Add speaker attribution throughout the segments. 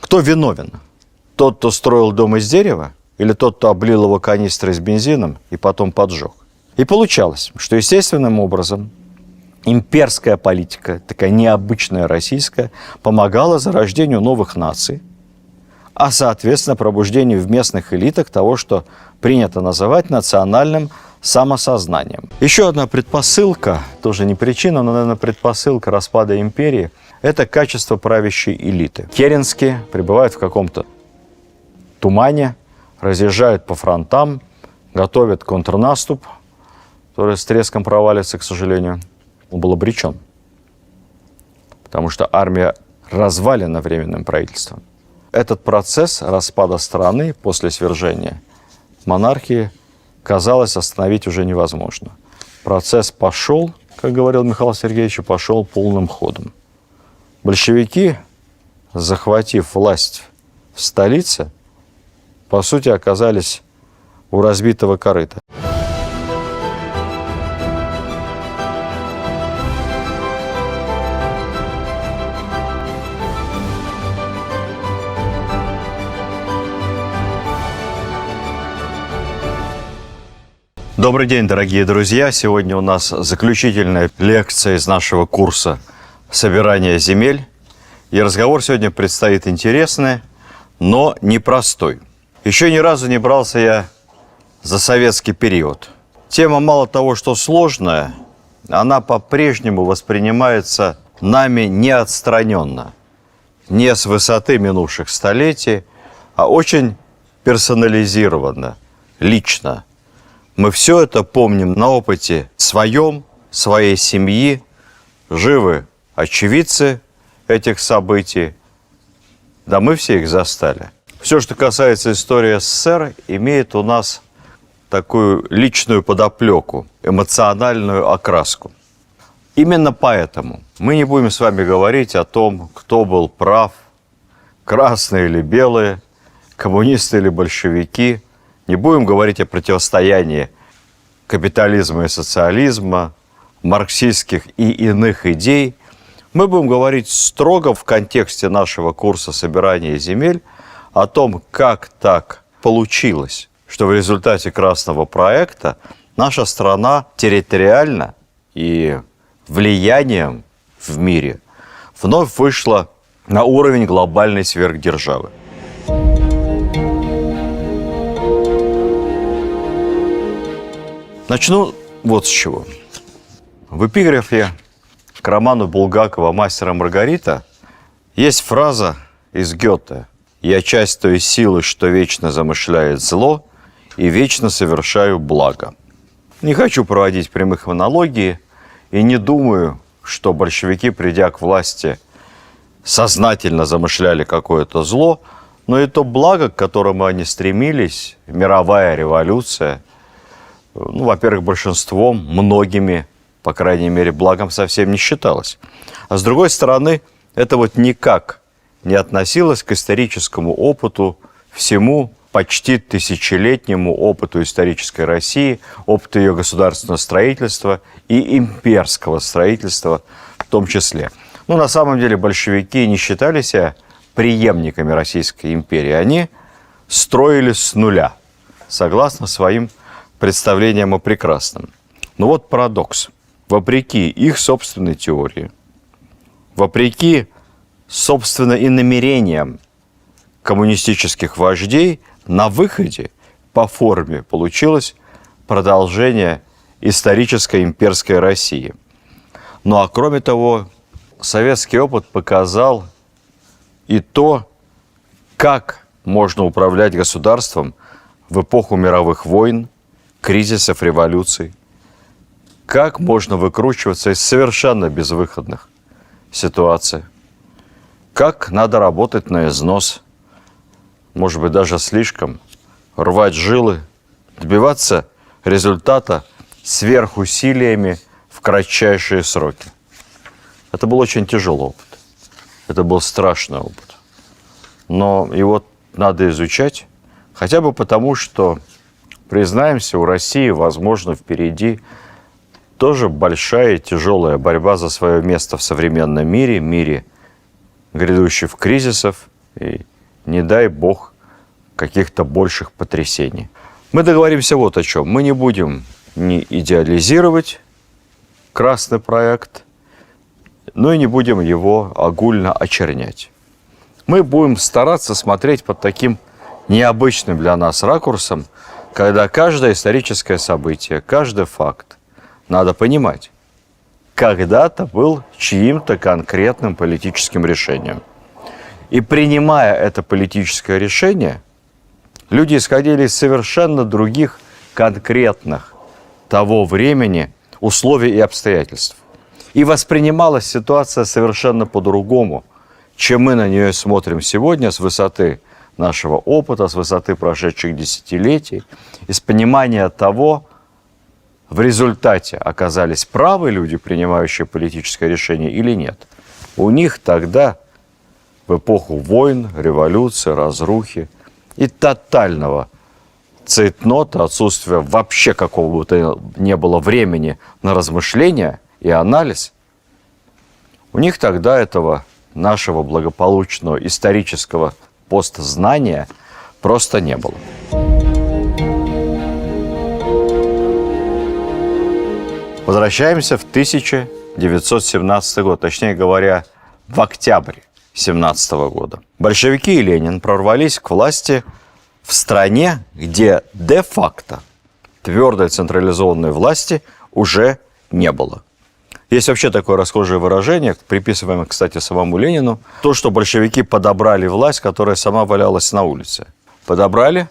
Speaker 1: Кто виновен? Тот, кто строил дом из дерева, или тот, кто облил его канистрой с бензином и потом поджег? И получалось, что естественным образом имперская политика, такая необычная российская, помогала зарождению новых наций, а, соответственно, пробуждению в местных элитах того, что принято называть национальным самосознанием. Еще одна предпосылка, тоже не причина, но, наверное, предпосылка распада империи – это качество правящей элиты. Керенские пребывают в каком-то тумане, разъезжают по фронтам, готовят контрнаступ, который с треском провалится, к сожалению. Он был обречен, потому что армия развалена временным правительством. Этот процесс распада страны после свержения монархии, казалось, остановить уже невозможно. Процесс пошел, как говорил Михаил Сергеевич, пошел полным ходом. Большевики, захватив власть в столице, по сути, оказались у разбитого корыта. Добрый день, дорогие друзья! Сегодня у нас заключительная лекция из нашего курса «Собирание земель». И разговор сегодня предстоит интересный, но непростой. Еще ни разу не брался я за советский период. Тема мало того, что сложная, она по-прежнему воспринимается нами неотстраненно, не с высоты минувших столетий, а очень персонализированно, лично. Мы все это помним на опыте своем, своей семьи, живы очевидцы этих событий. Да мы все их застали. Все, что касается истории СССР, имеет у нас такую личную подоплеку, эмоциональную окраску. Именно поэтому мы не будем с вами говорить о том, кто был прав, красные или белые, коммунисты или большевики. Не будем говорить о противостоянии капитализма и социализма, марксистских и иных идей. Мы будем говорить строго в контексте нашего курса собирания земель о том, как так получилось, что в результате Красного проекта наша страна территориально и влиянием в мире вновь вышла на уровень глобальной сверхдержавы. Начну вот с чего. В эпиграфе к роману Булгакова «Мастер и Маргарита» есть фраза из Гёте: «Я часть той силы, что вечно замышляет зло, и вечно совершаю благо». Не хочу проводить прямых монологий и не думаю, что большевики, придя к власти, сознательно замышляли какое-то зло, но и то благо, к которому они стремились, мировая революция, во-первых, большинством, многими, по крайней мере, благом совсем не считалось. А с другой стороны, это вот никак не относилось к историческому опыту, всему почти тысячелетнему опыту исторической России, опыту ее государственного строительства и имперского строительства в том числе. На самом деле большевики не считали себя преемниками Российской империи. Они строили с нуля, согласно своим представлениям о прекрасном. Но вот парадокс. Вопреки их собственной теории, вопреки, собственно, и намерениям коммунистических вождей, на выходе по форме получилось продолжение исторической имперской России. Ну а кроме того, советский опыт показал и то, как можно управлять государством в эпоху мировых войн, кризисов, революций. Как можно выкручиваться из совершенно безвыходных ситуаций. Как надо работать на износ, может быть, даже слишком, рвать жилы, добиваться результата сверхусилиями в кратчайшие сроки. Это был очень тяжелый опыт. Это был страшный опыт. Но его надо изучать, хотя бы потому, что, признаемся, у России, возможно, впереди тоже большая и тяжелая борьба за свое место в современном мире, мире грядущих кризисов и не дай бог, каких-то больших потрясений. Мы договоримся вот о чем. Мы не будем ни идеализировать красный проект, но и не будем его огульно очернять. Мы будем стараться смотреть под таким необычным для нас ракурсом, когда каждое историческое событие, каждый факт, надо понимать, когда-то был чьим-то конкретным политическим решением. И принимая это политическое решение, люди исходили из совершенно других конкретных того времени условий и обстоятельств. И воспринималась ситуация совершенно по-другому, чем мы на нее смотрим сегодня с высоты нашего опыта, с высоты прошедших десятилетий, из понимания того, в результате оказались правы люди, принимающие политическое решение, или нет. У них тогда, в эпоху войн, революции, разрухи и тотального цейтнота, отсутствия вообще какого бы то ни было времени на размышления и анализ, у них тогда этого нашего благополучного исторического постзнания просто не было. Возвращаемся в 1917 год, точнее говоря, в октябрь 1917 года. Большевики и Ленин прорвались к власти в стране, где де-факто твердой централизованной власти уже не было. Есть вообще такое расхожее выражение, приписываемое, кстати, самому Ленину, то, что большевики подобрали власть, которая сама валялась на улице. Подобрали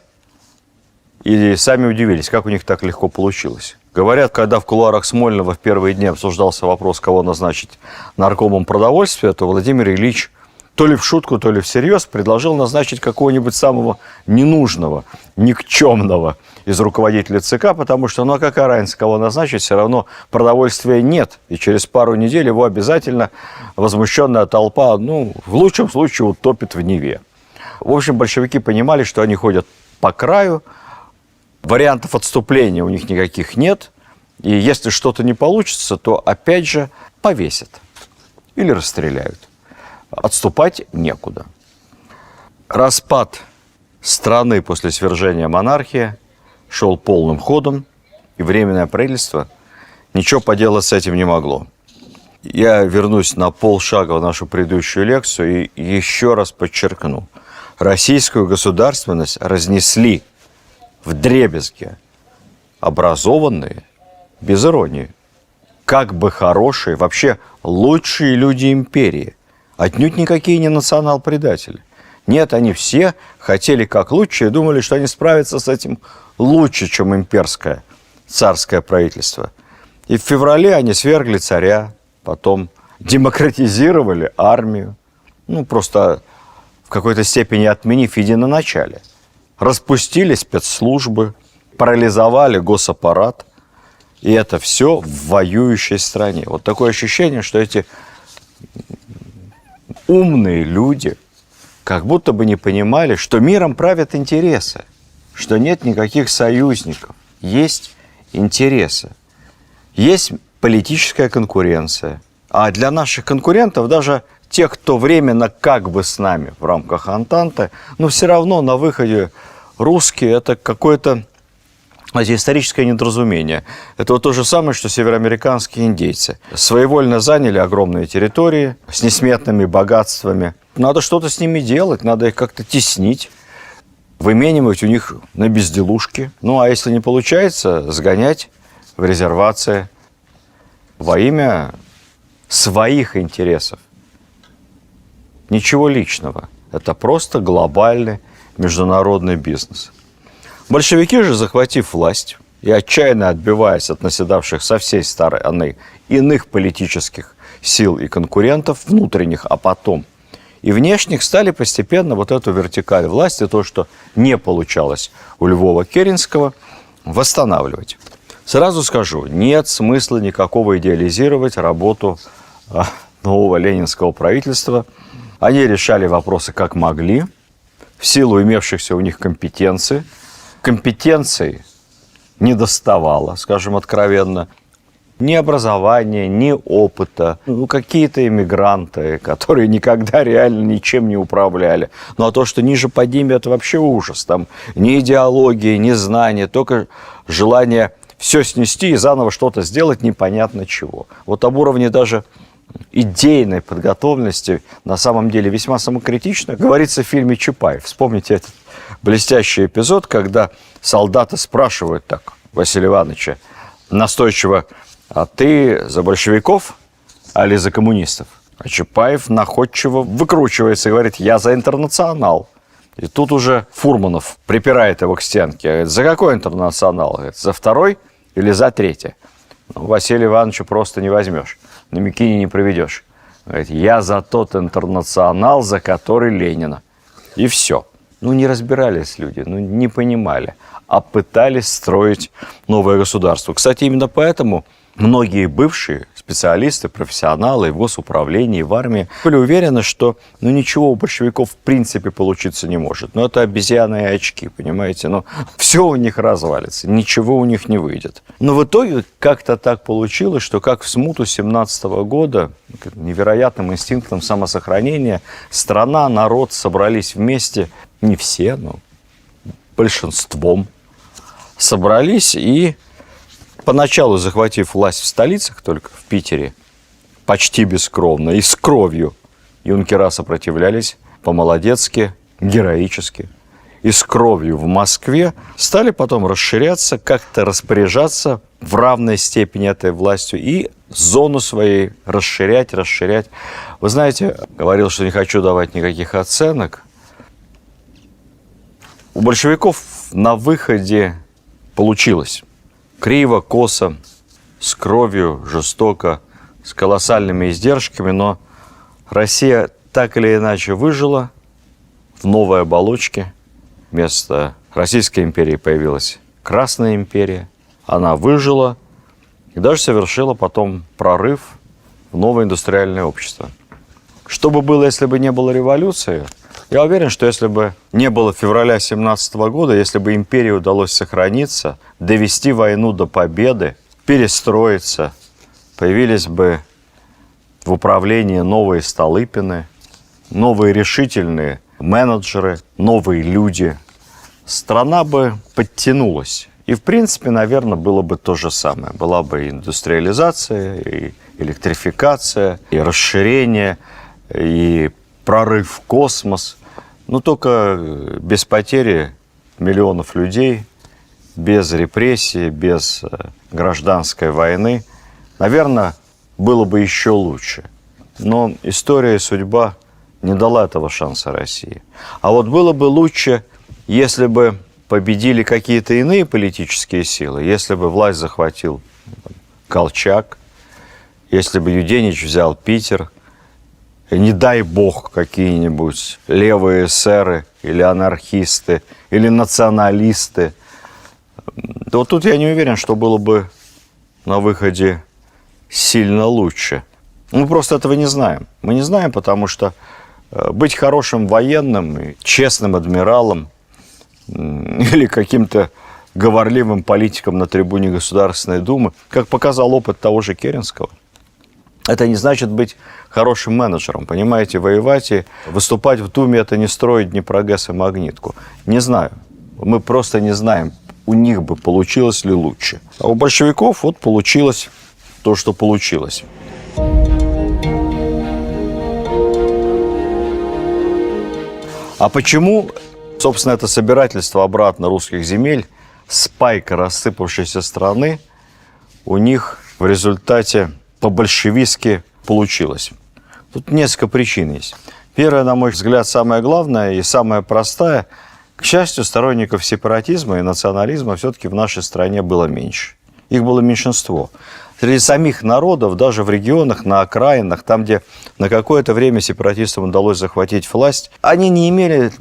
Speaker 1: и сами удивились, как у них так легко получилось. Говорят, когда в кулуарах Смольного в первые дни обсуждался вопрос, кого назначить наркомом продовольствия, то Владимир Ильич то ли в шутку, то ли всерьез предложил назначить какого-нибудь самого ненужного, никчемного из руководителя ЦК, потому что, ну а какая разница, кого назначить, все равно продовольствия нет, и через пару недель его обязательно возмущенная толпа, ну, в лучшем случае утопит в Неве. В общем, большевики понимали, что они ходят по краю, вариантов отступления у них никаких нет, и если что-то не получится, то опять же повесят или расстреляют. Отступать некуда. Распад страны после свержения монархии шел полным ходом, и Временное правительство ничего поделать с этим не могло. Я вернусь на полшага в нашу предыдущую лекцию и еще раз подчеркну. Российскую государственность разнесли вдребезги образованные, без иронии, как бы хорошие, вообще лучшие люди империи. Отнюдь никакие не национал-предатели. Нет, они все хотели как лучше и думали, что они справятся с этим лучше, чем имперское царское правительство. И в феврале они свергли царя, потом демократизировали армию, ну, просто в какой-то степени отменив единоначалие. Распустили спецслужбы, парализовали госаппарат, и это все в воюющей стране. Вот такое ощущение, что эти умные люди как будто бы не понимали, что миром правят интересы, что нет никаких союзников, есть интересы, есть политическая конкуренция. А для наших конкурентов, даже тех, кто временно как бы с нами в рамках Антанты, но все равно на выходе русские – это какое-то историческое недоразумение. Это вот то же самое, что североамериканские индейцы. Своевольно заняли огромные территории с несметными богатствами. Надо что-то с ними делать, надо их как-то теснить, выменивать у них на безделушки. Ну, а если не получается, сгонять в резервации во имя своих интересов. Ничего личного. Это просто глобальный международный бизнес. Большевики же, захватив власть и отчаянно отбиваясь от наседавших со всей стороны иных политических сил и конкурентов, внутренних, а потом и внешних, стали постепенно вот эту вертикаль власти, то, что не получалось у Львова Керенского, восстанавливать. Сразу скажу, нет смысла никакого идеализировать работу нового ленинского правительства. Они решали вопросы как могли, в силу имевшихся у них компетенций. Компетенций не доставало, скажем откровенно. Ни образования, ни опыта. Ну, какие-то иммигранты, которые никогда реально ничем не управляли. Ну, а то, что ниже под ними, это вообще ужас. Там ни идеологии, ни знания, только желание все снести и заново что-то сделать непонятно чего. Вот об уровне даже идейной подготовленности на самом деле весьма самокритично говорится в фильме «Чапаев». Вспомните этот блестящий эпизод, когда солдаты спрашивают так Василия Ивановича настойчиво: а ты за большевиков, али за коммунистов? А Чапаев находчиво выкручивается и говорит: я за интернационал. И тут уже Фурманов припирает его к стенке. Говорит: за какой интернационал? Говорит: за второй или за третий? Ну, Василия Ивановича просто не возьмешь, на Микине не проведешь. Говорит: я за тот интернационал, за который Ленина. И все. Ну, не разбирались люди, ну, не понимали, а пытались строить новое государство. Кстати, именно поэтому многие бывшие специалисты, профессионалы в госуправлении, в армии были уверены, что ну, ничего у большевиков в принципе получиться не может. Но это обезьяны и очки, понимаете? Ну, все у них развалится, ничего у них не выйдет. Но в итоге как-то так получилось, что как в смуту 17 года, невероятным инстинктом самосохранения, страна, народ собрались вместе, не все, но большинством, собрались и, поначалу захватив власть в столицах, только в Питере, почти бескровно и с кровью, юнкера сопротивлялись по-молодецки, героически. И с кровью в Москве стали потом расширяться, как-то распоряжаться в равной степени этой властью и зону своей расширять. Вы знаете, говорил, что не хочу давать никаких оценок. У большевиков на выходе получилось. Криво, косо, с кровью, жестоко, с колоссальными издержками, но Россия так или иначе выжила в новой оболочке. Вместо Российской империи появилась Красная империя. Она выжила и даже совершила потом прорыв в новое индустриальное общество. Что бы было, если бы не было революции? Я уверен, что если бы не было февраля 17 года, если бы империи удалось сохраниться, довести войну до победы, перестроиться, появились бы в управлении новые Столыпины, новые решительные менеджеры, новые люди, страна бы подтянулась. И, в принципе, наверное, было бы то же самое. Была бы индустриализация, и электрификация, и расширение, и прорыв в космос, но только без потери миллионов людей, без репрессий, без гражданской войны, наверное, было бы еще лучше. Но история и судьба не дала этого шанса России. А вот было бы лучше, если бы победили какие-то иные политические силы, если бы власть захватил Колчак, если бы Юденич взял Питер, и не дай бог какие-нибудь левые эсеры или анархисты, или националисты, то вот тут я не уверен, что было бы на выходе сильно лучше. Мы просто этого не знаем. Мы не знаем, потому что быть хорошим военным и честным адмиралом или каким-то говорливым политиком на трибуне Государственной Думы, как показал опыт того же Керенского, это не значит быть хорошим менеджером. Понимаете, воевать и выступать в Думе – это не строить Днепрогэс и Магнитку. Не знаю. Мы просто не знаем, у них бы получилось ли лучше. А у большевиков вот получилось то, что получилось. А почему, собственно, это собирательство обратно русских земель, спайка рассыпавшейся страны, у них в результате по-большевистски получилось? Тут несколько причин есть. Первая, на мой взгляд, самая главная и самая простая. К счастью, сторонников сепаратизма и национализма все-таки в нашей стране было меньше. Их было меньшинство. Среди самих народов, даже в регионах, на окраинах, там, где на какое-то время сепаратистам удалось захватить власть, они не имели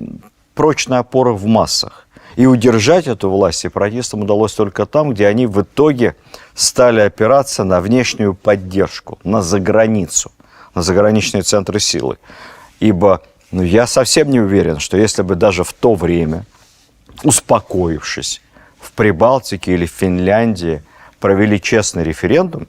Speaker 1: прочной опоры в массах. И удержать эту власть сепаратистам удалось только там, где они в итоге стали опираться на внешнюю поддержку, на заграницу, на заграничные центры силы. Ибо я совсем не уверен, что если бы даже в то время, успокоившись, в Прибалтике или в Финляндии провели честный референдум,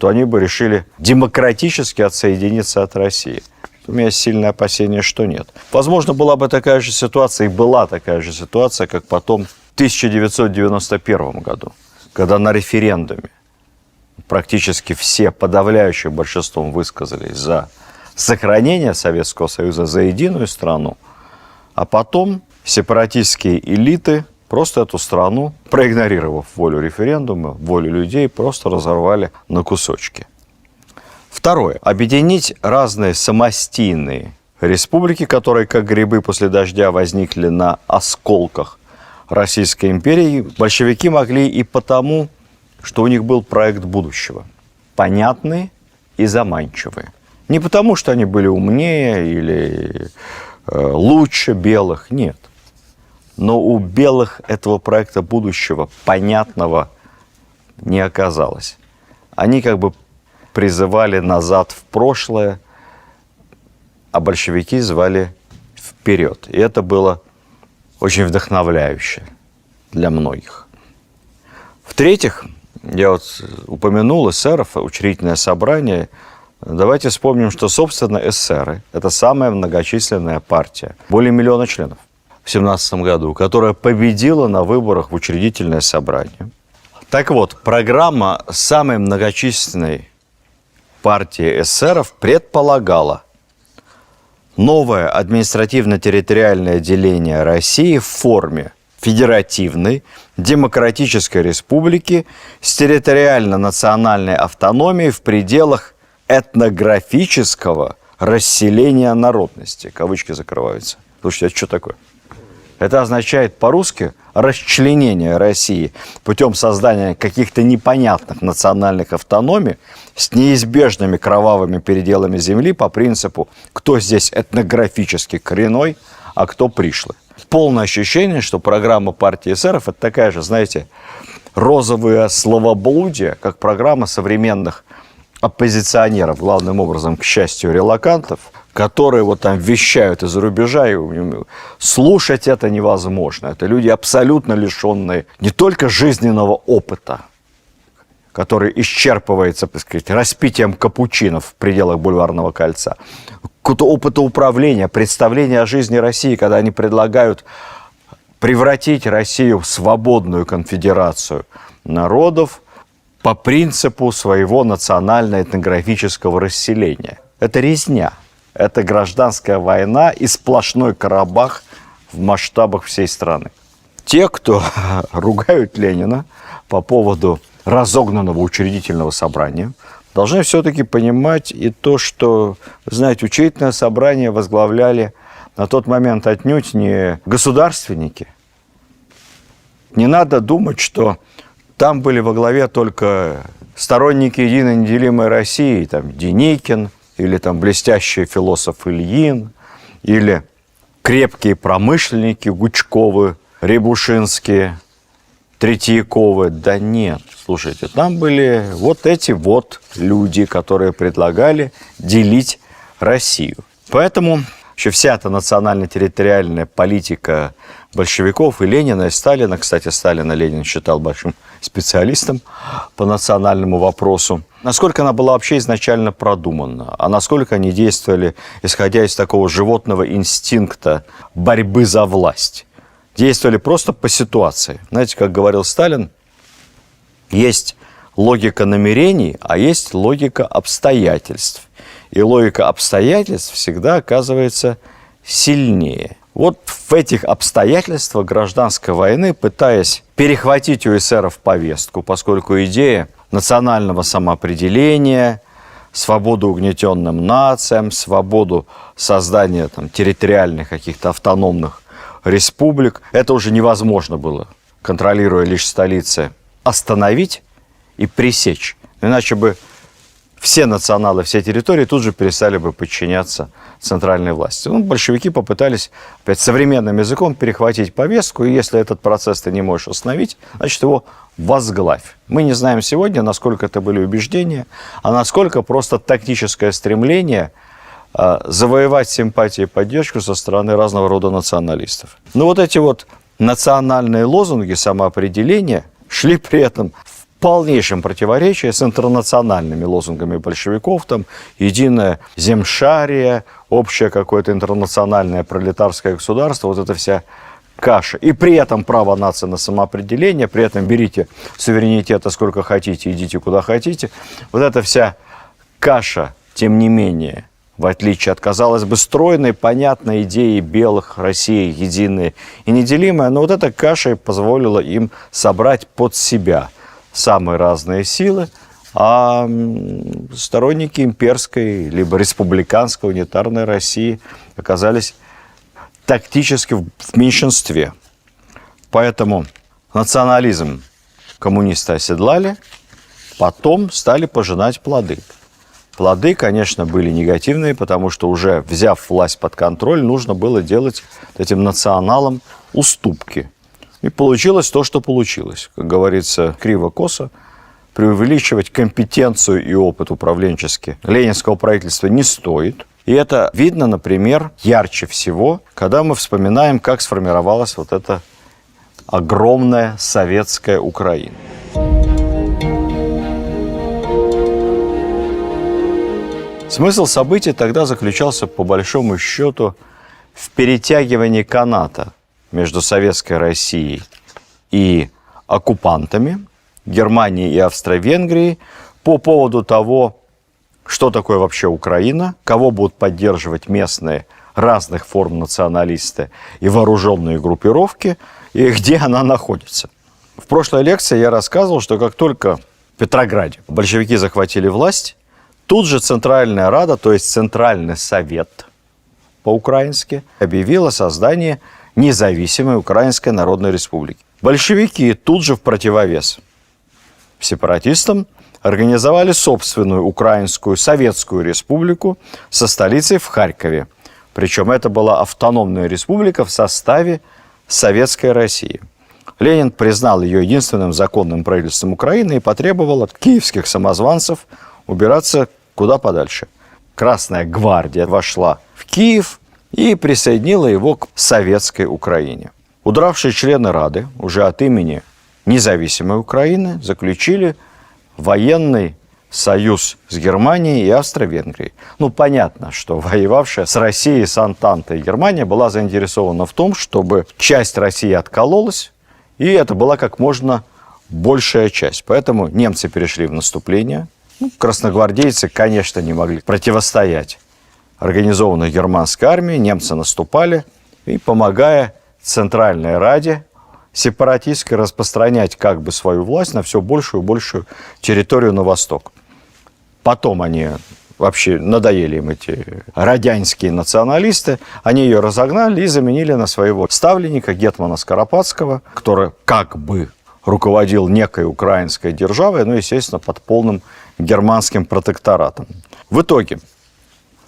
Speaker 1: то они бы решили демократически отсоединиться от России. У меня есть сильное опасение, что нет. Возможно, была бы такая же ситуация, и была такая же ситуация, как потом в 1991 году, когда на референдуме практически все подавляющим большинством высказались за сохранение Советского Союза, за единую страну, а потом сепаратистские элиты просто эту страну, проигнорировав волю референдума, волю людей, просто разорвали на кусочки. Второе. Объединить разные самостийные республики, которые, как грибы после дождя, возникли на осколках Российской империи, большевики могли и потому, что у них был проект будущего. Понятный и заманчивый. Не потому, что они были умнее или лучше белых, нет. Но у белых этого проекта будущего, понятного, не оказалось. Они как бы призывали назад в прошлое, а большевики звали вперед. И это было очень вдохновляюще для многих. В-третьих, я вот упомянул эсеров, учредительное собрание. Давайте вспомним, что, собственно, эсеры – это самая многочисленная партия, более миллиона членов в 1917 году, которая победила на выборах в учредительное собрание. Так вот, программа самой многочисленной партии эсеров предполагала новое административно-территориальное деление России в форме федеративной демократической республики с территориально-национальной автономией в пределах этнографического расселения народности. Кавычки закрываются. Слушайте, это что такое? Это означает по-русски расчленение России путем создания каких-то непонятных национальных автономий с неизбежными кровавыми переделами земли по принципу, кто здесь этнографически коренной, а кто пришлый. Полное ощущение, что программа партии эсеров – это такая же, знаете, розовое словоблудие, как программа современных оппозиционеров, главным образом, к счастью, релокантов, которые вот там вещают из-за рубежа, и слушать это невозможно. Это люди, абсолютно лишенные не только жизненного опыта, который исчерпывается, так сказать, распитием капучино в пределах Бульварного кольца, какого-то опыта управления, представления о жизни России, когда они предлагают превратить Россию в свободную конфедерацию народов по принципу своего национально-этнографического расселения. Это резня. Это гражданская война и сплошной Карабах в масштабах всей страны. Те, кто ругают Ленина по поводу разогнанного учредительного собрания, должны все-таки понимать и то, что, знаете, учредительное собрание возглавляли на тот момент отнюдь не государственники. Не надо думать, что там были во главе только сторонники единой неделимой России, там Деникин, или там блестящий философ Ильин, или крепкие промышленники Гучковы, Рябушинские, Третьяковы. Да нет, слушайте, там были вот эти вот люди, которые предлагали делить Россию. Поэтому еще вся эта национально-территориальная политика большевиков и Ленина, и Сталина, кстати, Сталина Ленин считал большим специалистом по национальному вопросу, насколько она была вообще изначально продумана, а насколько они действовали, исходя из такого животного инстинкта борьбы за власть. Действовали просто по ситуации. Знаете, как говорил Сталин, есть логика намерений, а есть логика обстоятельств. И логика обстоятельств всегда оказывается сильнее. Вот в этих обстоятельствах гражданской войны, пытаясь перехватить у эсеров повестку, поскольку идея национального самоопределения, свободу угнетенным нациям, свободу создания там, территориальных каких-то автономных республик, это уже невозможно было, контролируя лишь столицы, остановить и пресечь. Иначе бы все националы, все территории тут же перестали бы подчиняться центральной власти. Ну, большевики попытались, опять современным языком, перехватить повестку, и если этот процесс ты не можешь остановить, значит, его возглавь. Мы не знаем сегодня, насколько это были убеждения, а насколько просто тактическое стремление завоевать симпатии и поддержку со стороны разного рода националистов. Но вот эти вот национальные лозунги самоопределения шли при этом в полнейшем противоречии с интернациональными лозунгами большевиков, там единое земшарие, общее какое-то интернациональное пролетарское государство, вот эта вся каша. И при этом право нации на самоопределение, при этом берите суверенитета сколько хотите, идите куда хотите. Вот эта вся каша, тем не менее, в отличие от, казалось бы, стройной, понятной идеи белых, России единая и неделимая, но вот эта каша позволила им собрать под себя самые разные силы, а сторонники имперской либо республиканской унитарной России оказались тактически в меньшинстве. Поэтому национализм коммунисты оседлали, потом стали пожинать плоды. Плоды, конечно, были негативные, потому что уже взяв власть под контроль, нужно было делать этим националам уступки. И получилось то, что получилось. Как говорится, криво-косо, преувеличивать компетенцию и опыт управленческий ленинского правительства не стоит. И это видно, например, ярче всего, когда мы вспоминаем, как сформировалась вот эта огромная советская Украина. Смысл событий тогда заключался, по большому счету, в перетягивании каната между Советской Россией и оккупантами, Германией и Австро-Венгрией, по поводу того, что такое вообще Украина, кого будут поддерживать местные разных форм националисты и вооруженные группировки, и где она находится. В прошлой лекции я рассказывал, что как только в Петрограде большевики захватили власть, тут же Центральная Рада, то есть Центральный Совет по-украински, объявил о создании независимой Украинской Народной Республики. Большевики тут же в противовес сепаратистам организовали собственную Украинскую Советскую Республику со столицей в Харькове. Причем это была автономная республика в составе Советской России. Ленин признал ее единственным законным правительством Украины и потребовал от киевских самозванцев убираться куда подальше. Красная гвардия вошла в Киев и присоединила его к советской Украине. Удравшие члены Рады уже от имени независимой Украины заключили военный союз с Германией и Австро-Венгрией. Ну, понятно, что воевавшая с Россией, с Антантой Германия была заинтересована в том, чтобы часть России откололась, и это была как можно большая часть. Поэтому немцы перешли в наступление. Красногвардейцы, конечно, не могли противостоять организованной германской армии. Немцы наступали и, помогая Центральной Раде сепаратистской, распространять как бы свою власть на все большую и большую территорию на восток. Потом они вообще надоели им, эти радянские националисты, они ее разогнали и заменили на своего ставленника гетмана Скоропадского, который как бы руководил некой украинской державой, но, естественно, под полным германским протекторатом. В итоге,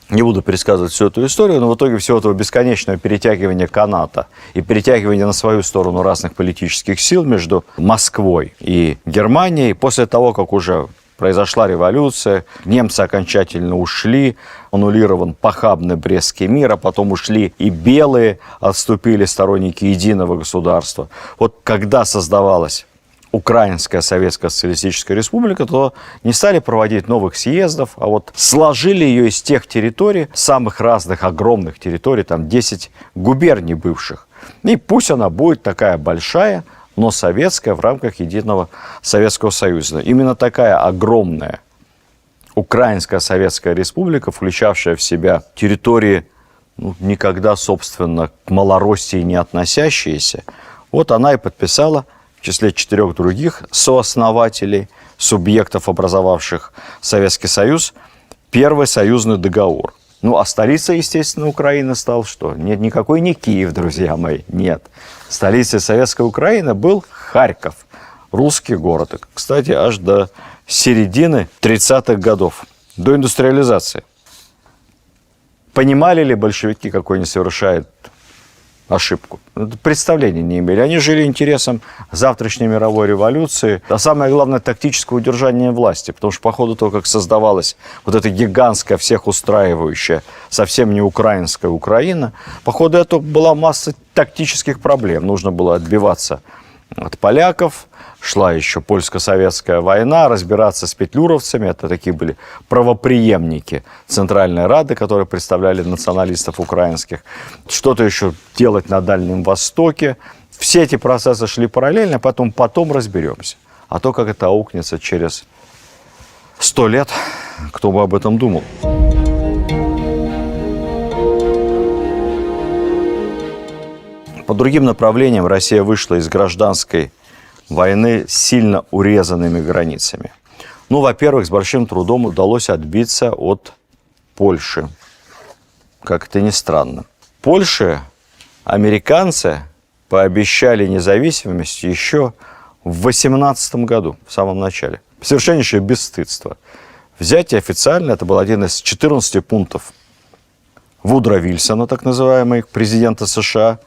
Speaker 1: не буду пересказывать всю эту историю, но в итоге всего этого бесконечного перетягивания каната и перетягивания на свою сторону разных политических сил между Москвой и Германией, после того, как уже произошла революция, немцы окончательно ушли, аннулирован похабный Брестский мир, а потом ушли и белые, отступили сторонники единого государства. Вот когда создавалась Украинская Советская Социалистическая Республика, то не стали проводить новых съездов, а вот сложили ее из тех территорий, самых разных огромных территорий, там 10 губерний бывших. И пусть она будет такая большая, но советская в рамках единого Советского Союза. Именно такая огромная Украинская Советская Республика, включавшая в себя территории, никогда, собственно, к Малороссии не относящиеся, вот она и подписала в числе 4 других сооснователей, субъектов, образовавших Советский Союз, первый союзный договор. А столицей, естественно, Украины стал что? Нет, никакой не Киев, друзья мои, нет. Столицей Советской Украины был Харьков, русский город. Кстати, аж до середины 30-х годов, до индустриализации. Понимали ли большевики, какой они совершают ошибку? Представления не имели. Они жили интересом завтрашней мировой революции, а самое главное, тактического удержания власти, потому что по ходу того, как создавалась вот эта гигантская, всех устраивающая, совсем не украинская Украина, по ходу этого была масса тактических проблем. Нужно было отбиваться от поляков. Шла еще польско-советская война, разбираться с петлюровцами. Это такие были правопреемники Центральной Рады, которые представляли националистов украинских. Что-то еще делать на Дальнем Востоке. Все эти процессы шли параллельно, потом разберемся. А то, как это аукнется через 100 лет, кто бы об этом думал. По другим направлениям Россия вышла из гражданской войны с сильно урезанными границами. Ну, во-первых, с большим трудом удалось отбиться от Польши. Как это ни странно. Польше американцы пообещали независимость еще в 18 году, в самом начале. Совершеннейшее бесстыдство. Взятие официально, это был один из 14 пунктов Вудро Вильсона, так называемый, президента США,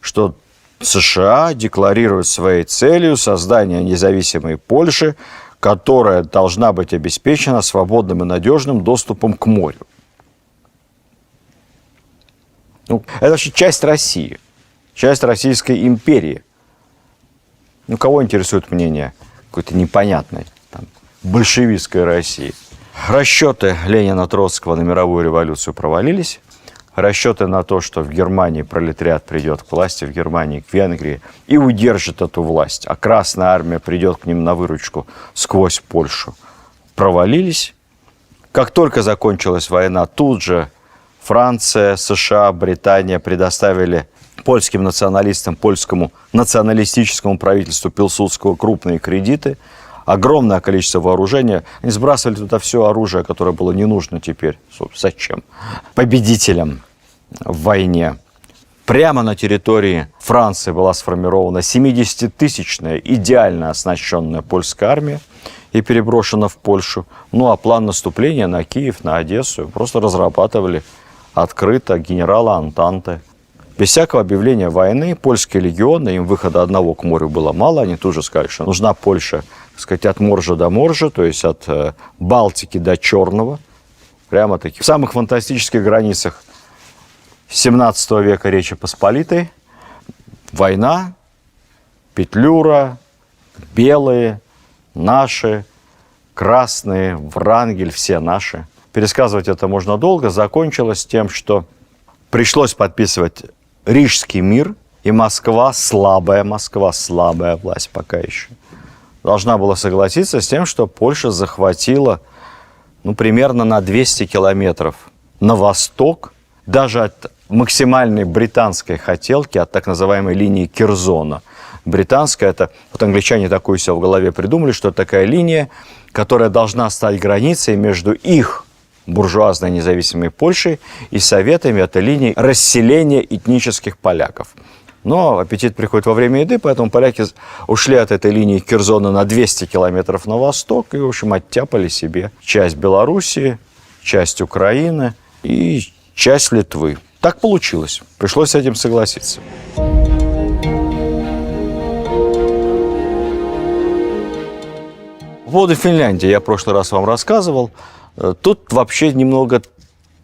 Speaker 1: что США декларируют своей целью создание независимой Польши, которая должна быть обеспечена свободным и надежным доступом к морю. Ну, это вообще часть России, часть Российской империи. Ну, кого интересует мнение какой-то непонятной там, большевистской России? Расчеты Ленина-Троцкого на мировую революцию провалились. Расчеты на то, что в Германии пролетариат придет к власти, в Германии, к Венгрии, и удержит эту власть, а Красная Армия придет к ним на выручку сквозь Польшу, провалились. Как только закончилась война, тут же Франция, США, Британия предоставили польским националистам, польскому националистическому правительству Пилсудского крупные кредиты, огромное количество вооружения. Они сбрасывали туда все оружие, которое было не нужно теперь. Зачем? Победителям в войне. Прямо на территории Франции была сформирована 70-тысячная идеально оснащенная польская армия и переброшена в Польшу. Ну а план наступления на Киев, на Одессу просто разрабатывали открыто генералы Антанты. Без всякого объявления войны польские легионы, им выхода одного к морю было мало, они тут же сказали, что нужна Польша, так сказать, от Моржа до Моржа, то есть от Балтики до Черного, прямо-таки в самых фантастических границах 17 века Речи Посполитой. Война, Петлюра, белые, наши, красные, Врангель, все наши. Пересказывать это можно долго. Закончилось тем, что пришлось подписывать Рижский мир, и Москва, слабая власть пока еще, должна была согласиться с тем, что Польша захватила примерно на 200 километров на восток, даже от максимальной британской хотелки, от так называемой линии Керзона. Британская, это вот англичане такую себе в голове придумали, что это такая линия, которая должна стать границей между их буржуазной независимой Польшей и Советами. Это линия расселения этнических поляков. Но аппетит приходит во время еды, поэтому поляки ушли от этой линии Керзона на 200 километров на восток и, в общем, оттяпали себе часть Белоруссии, часть Украины и часть Литвы. Так получилось. Пришлось с этим согласиться. По поводу Финляндии я в прошлый раз вам рассказывал. Тут вообще немного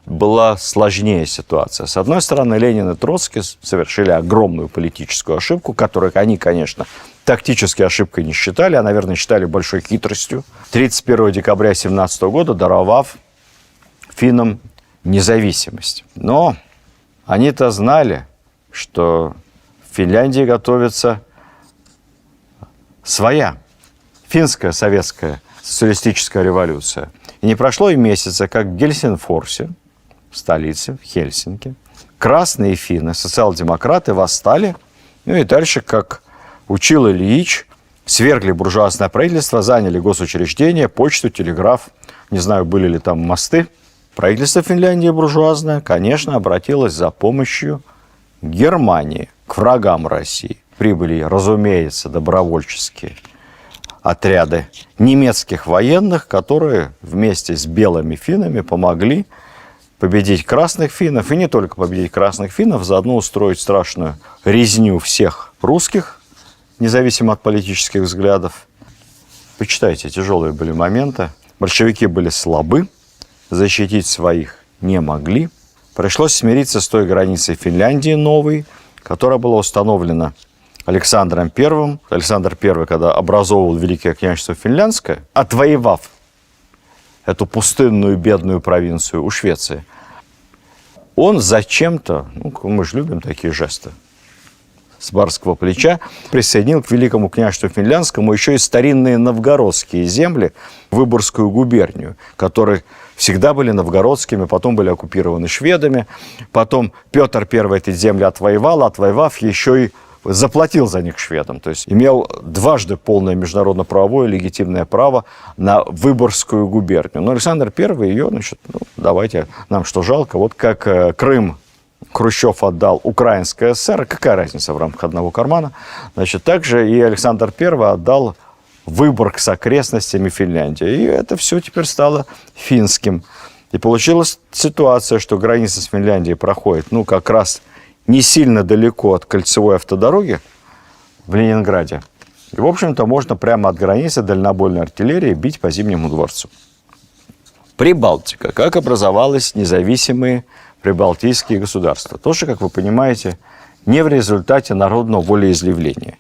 Speaker 1: была сложнее ситуация. С одной стороны, Ленин и Троцкий совершили огромную политическую ошибку, которую они, конечно, тактически ошибкой не считали, а, наверное, считали большой хитростью. 31 декабря 1917 года даровав финнам независимость. Но они-то знали, что в Финляндии готовится своя финская советская социалистическая революция. И не прошло и месяца, как в Гельсинфорсе, в столице, в Хельсинки, красные финны, социал-демократы, восстали. Ну и дальше, как учил Ильич, свергли буржуазное правительство, заняли госучреждения, почту, телеграф. Не знаю, были ли там мосты. Правительство Финляндии буржуазное, конечно, обратилось за помощью к Германии, к врагам России. Прибыли, разумеется, добровольческие отряды немецких военных, которые вместе с белыми финнами помогли победить красных финнов. И не только победить красных финнов, заодно устроить страшную резню всех русских, независимо от политических взглядов. Почитайте, тяжелые были моменты. Большевики были слабы, защитить своих не могли. Пришлось смириться с той границей Финляндии новой, которая была установлена Александром I. Александр I, когда образовывал Великое княжество Финляндское, отвоевав эту пустынную бедную провинцию у Швеции, он зачем-то, мы же любим такие жесты, с барского плеча, присоединил к Великому княжеству Финляндскому еще и старинные новгородские земли, Выборгскую губернию, которые всегда были новгородскими, потом были оккупированы шведами. Потом Петр I эти земли отвоевал, отвоевав, еще и заплатил за них шведам. То есть имел дважды полное международно-правовое легитимное право на Выборгскую губернию. Но Александр I ее, давайте, нам что жалко, вот как Крым Хрущев отдал Украинской ССР, какая разница в рамках одного кармана, также и Александр I отдал Выборг с окрестностями Финляндии. И это все теперь стало финским. И получилась ситуация, что граница с Финляндией проходит, как раз не сильно далеко от кольцевой автодороги в Ленинграде. И, в общем-то, можно прямо от границы дальнобойной артиллерии бить по Зимнему дворцу. Прибалтика. Как образовались независимые прибалтийские государства? Тоже, как вы понимаете, не в результате народного волеизъявления,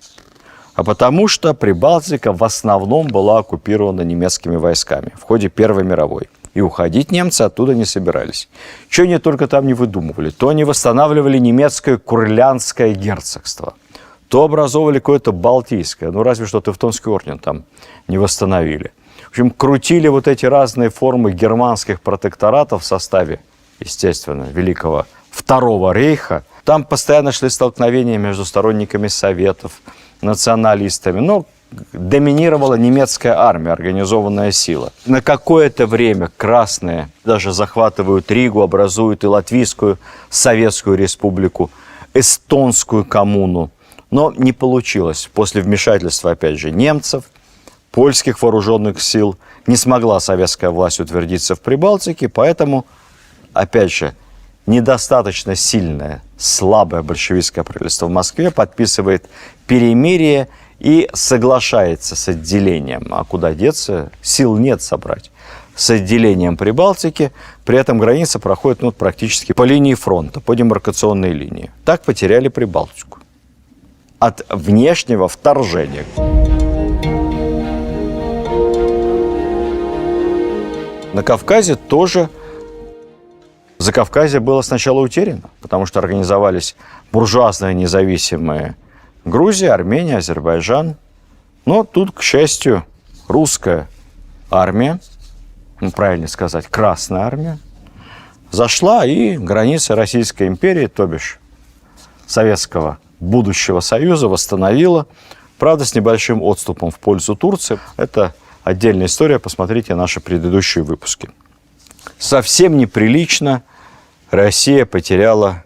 Speaker 1: а потому что Прибалтика в основном была оккупирована немецкими войсками в ходе Первой мировой. И уходить немцы оттуда не собирались. Что они только там не выдумывали. То они восстанавливали немецкое Курляндское герцогство, то образовывали какое-то Балтийское. Разве что Тевтонский орден там не восстановили. В общем, крутили вот эти разные формы германских протекторатов в составе, естественно, Великого Второго рейха. Там постоянно шли столкновения между сторонниками советов, националистами. Доминировала немецкая армия, организованная сила. На какое-то время красные даже захватывают Ригу, образуют и Латвийскую Советскую Республику, Эстонскую коммуну. Но не получилось. После вмешательства, опять же, немцев, польских вооруженных сил, не смогла советская власть утвердиться в Прибалтике, поэтому, опять же, недостаточно сильное, слабое большевистское правительство в Москве подписывает перемирие и соглашается с отделением. А куда деться? Сил нет собрать. С отделением Прибалтики. При этом граница проходит практически по линии фронта, по демаркационной линии. Так потеряли Прибалтику от внешнего вторжения. На Кавказе тоже Закавказье было сначала утеряно, потому что организовались буржуазные независимые Грузия, Армения, Азербайджан. Но тут, к счастью, русская армия, правильно сказать, Красная армия, зашла и границы Российской империи, то бишь Советского будущего Союза, восстановила. Правда, с небольшим отступом в пользу Турции. Это отдельная история, посмотрите наши предыдущие выпуски. Совсем неприлично Россия потеряла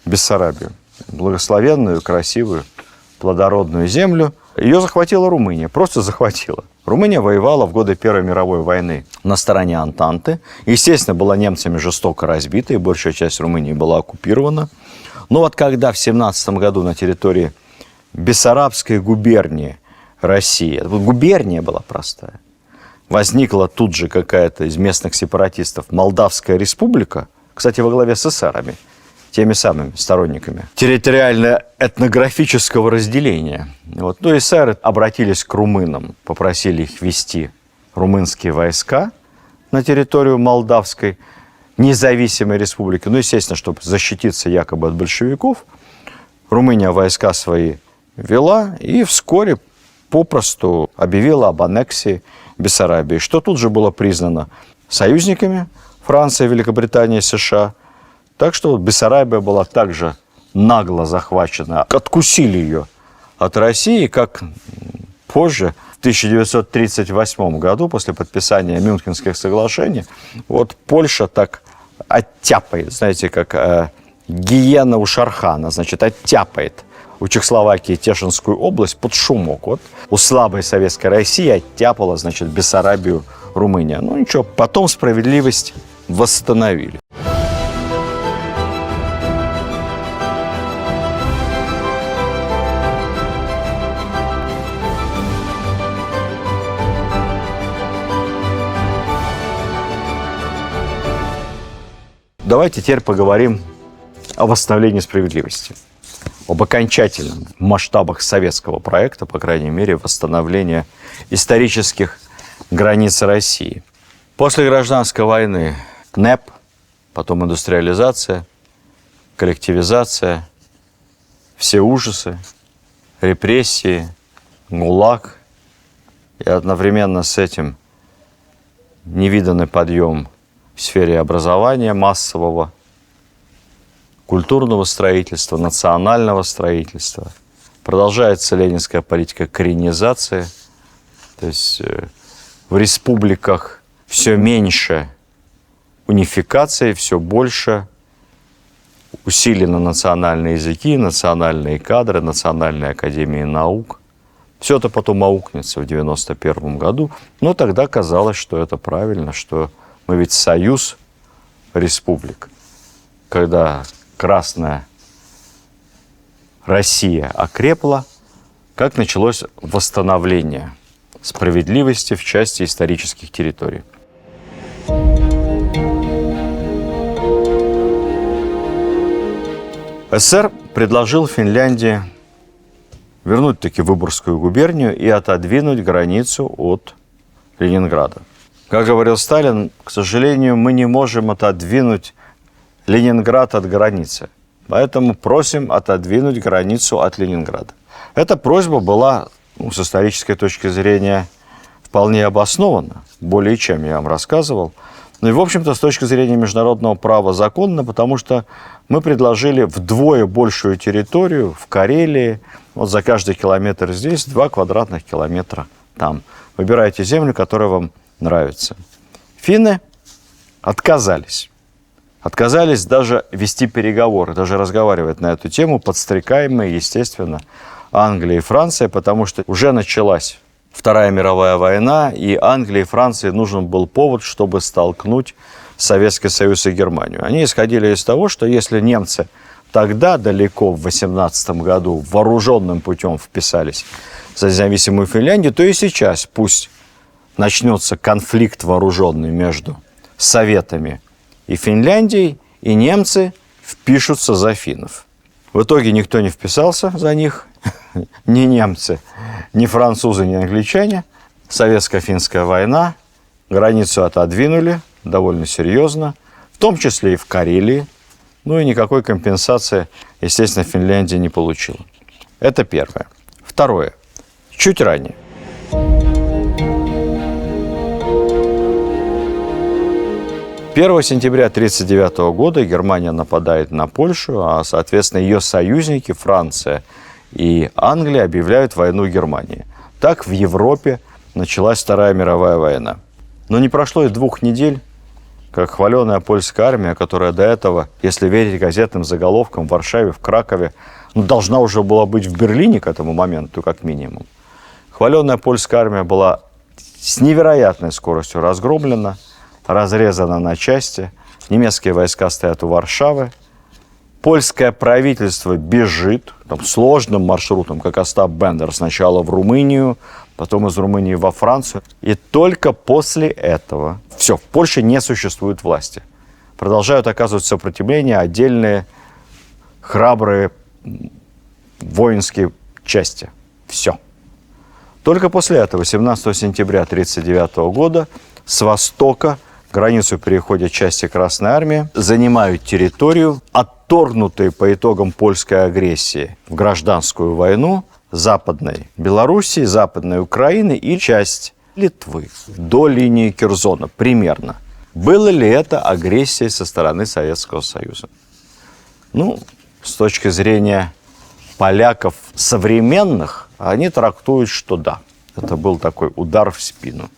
Speaker 1: Бессарабию. Благословенную, красивую, плодородную землю. Ее захватила Румыния, просто захватила. Румыния воевала в годы Первой мировой войны на стороне Антанты. Естественно, была немцами жестоко разбита, и большая часть Румынии была оккупирована. Но когда в 1917 году на территории Бессарабской губернии России, губерния была простая, возникла тут же какая-то из местных сепаратистов Молдавская республика, кстати, во главе с эсерами, теми самыми сторонниками территориально-этнографического разделения. Эсеры обратились к румынам, попросили их вести румынские войска на территорию Молдавской независимой республики. Естественно, чтобы защититься якобы от большевиков, Румыния войска свои вела и вскоре попросту объявила об аннексии Бессарабии, что тут же было признано союзниками Франции, Великобритании, США. Так что Бессарабия была также нагло захвачена. Откусили ее от России, как позже, в 1938 году, после подписания Мюнхенских соглашений, Польша так оттяпает, знаете, как гиена у Шархана, оттяпает у Чехословакии Тешинскую область под шумок. У слабой советской России оттяпала, Бессарабию Румыния. Ничего, потом справедливость восстановили. Давайте теперь поговорим о восстановлении справедливости. об окончательном в масштабах советского проекта, по крайней мере, восстановления исторических границ России. После гражданской войны НЭП, потом индустриализация, коллективизация, все ужасы, репрессии, ГУЛАГ и одновременно с этим невиданный подъем в сфере образования массового, культурного строительства, национального строительства. Продолжается ленинская политика коренизации, то есть в республиках все меньше унификации, все больше усиленно национальные языки, национальные кадры, национальные академии наук. Все это потом аукнется в 1991 году, но тогда казалось, что это правильно, что мы ведь союз республик. Когда Красная Россия окрепла, как началось восстановление справедливости в части исторических территорий. СССР предложил Финляндии вернуть таки Выборгскую губернию и отодвинуть границу от Ленинграда. Как говорил Сталин, к сожалению, мы не можем отодвинуть Ленинград от границы. Поэтому просим отодвинуть границу от Ленинграда. Эта просьба была, с исторической точки зрения, вполне обоснована, более чем я вам рассказывал. Ну и, в общем-то, с точки зрения международного права законно, потому что мы предложили вдвое большую территорию в Карелии. Вот за каждый километр здесь 2 квадратных километра там. Выбирайте землю, которая вам нравится. Финны отказались. Отказались даже вести переговоры, даже разговаривать на эту тему, подстрекаемые, естественно, Англия и Франция, потому что уже началась Вторая мировая война, и Англии и Франции нужен был повод, чтобы столкнуть Советский Союз и Германию. Они исходили из того, что если немцы тогда, далеко в 18 году, вооруженным путем вписались за независимую Финляндию, то и сейчас пусть начнется конфликт вооруженный между Советами и Финляндией, и немцы впишутся за финнов. В итоге никто не вписался за них, ни немцы, ни французы, ни англичане. Советско-финская война, границу отодвинули довольно серьезно, в том числе и в Карелии. Ну и никакой компенсации, естественно, Финляндия не получила. Это первое. Второе. Чуть ранее. 1 сентября 1939 года Германия нападает на Польшу, а, соответственно, ее союзники, Франция и Англия, объявляют войну Германии. Так в Европе началась Вторая мировая война. Но не прошло и 2 недель, как хваленая польская армия, которая до этого, если верить газетным заголовкам, в Варшаве, в Кракове, должна уже была быть в Берлине к этому моменту, как минимум. Хваленая польская армия была с невероятной скоростью разгромлена, разрезана на части. Немецкие войска стоят у Варшавы. Польское правительство бежит сложным маршрутом, как Остап Бендер, сначала в Румынию, потом из Румынии во Францию. И только после этого все, в Польше не существует власти. Продолжают оказывать сопротивление отдельные храбрые воинские части. Все. Только после этого, 17 сентября 1939 года, с востока границу переходят части Красной Армии, занимают территорию, отторгнутые по итогам польской агрессии в гражданскую войну Западной Белоруссии, Западной Украины и часть Литвы до линии Керзона примерно. Было ли это агрессией со стороны Советского Союза? С точки зрения поляков современных, они трактуют, что да, это был такой удар в спину.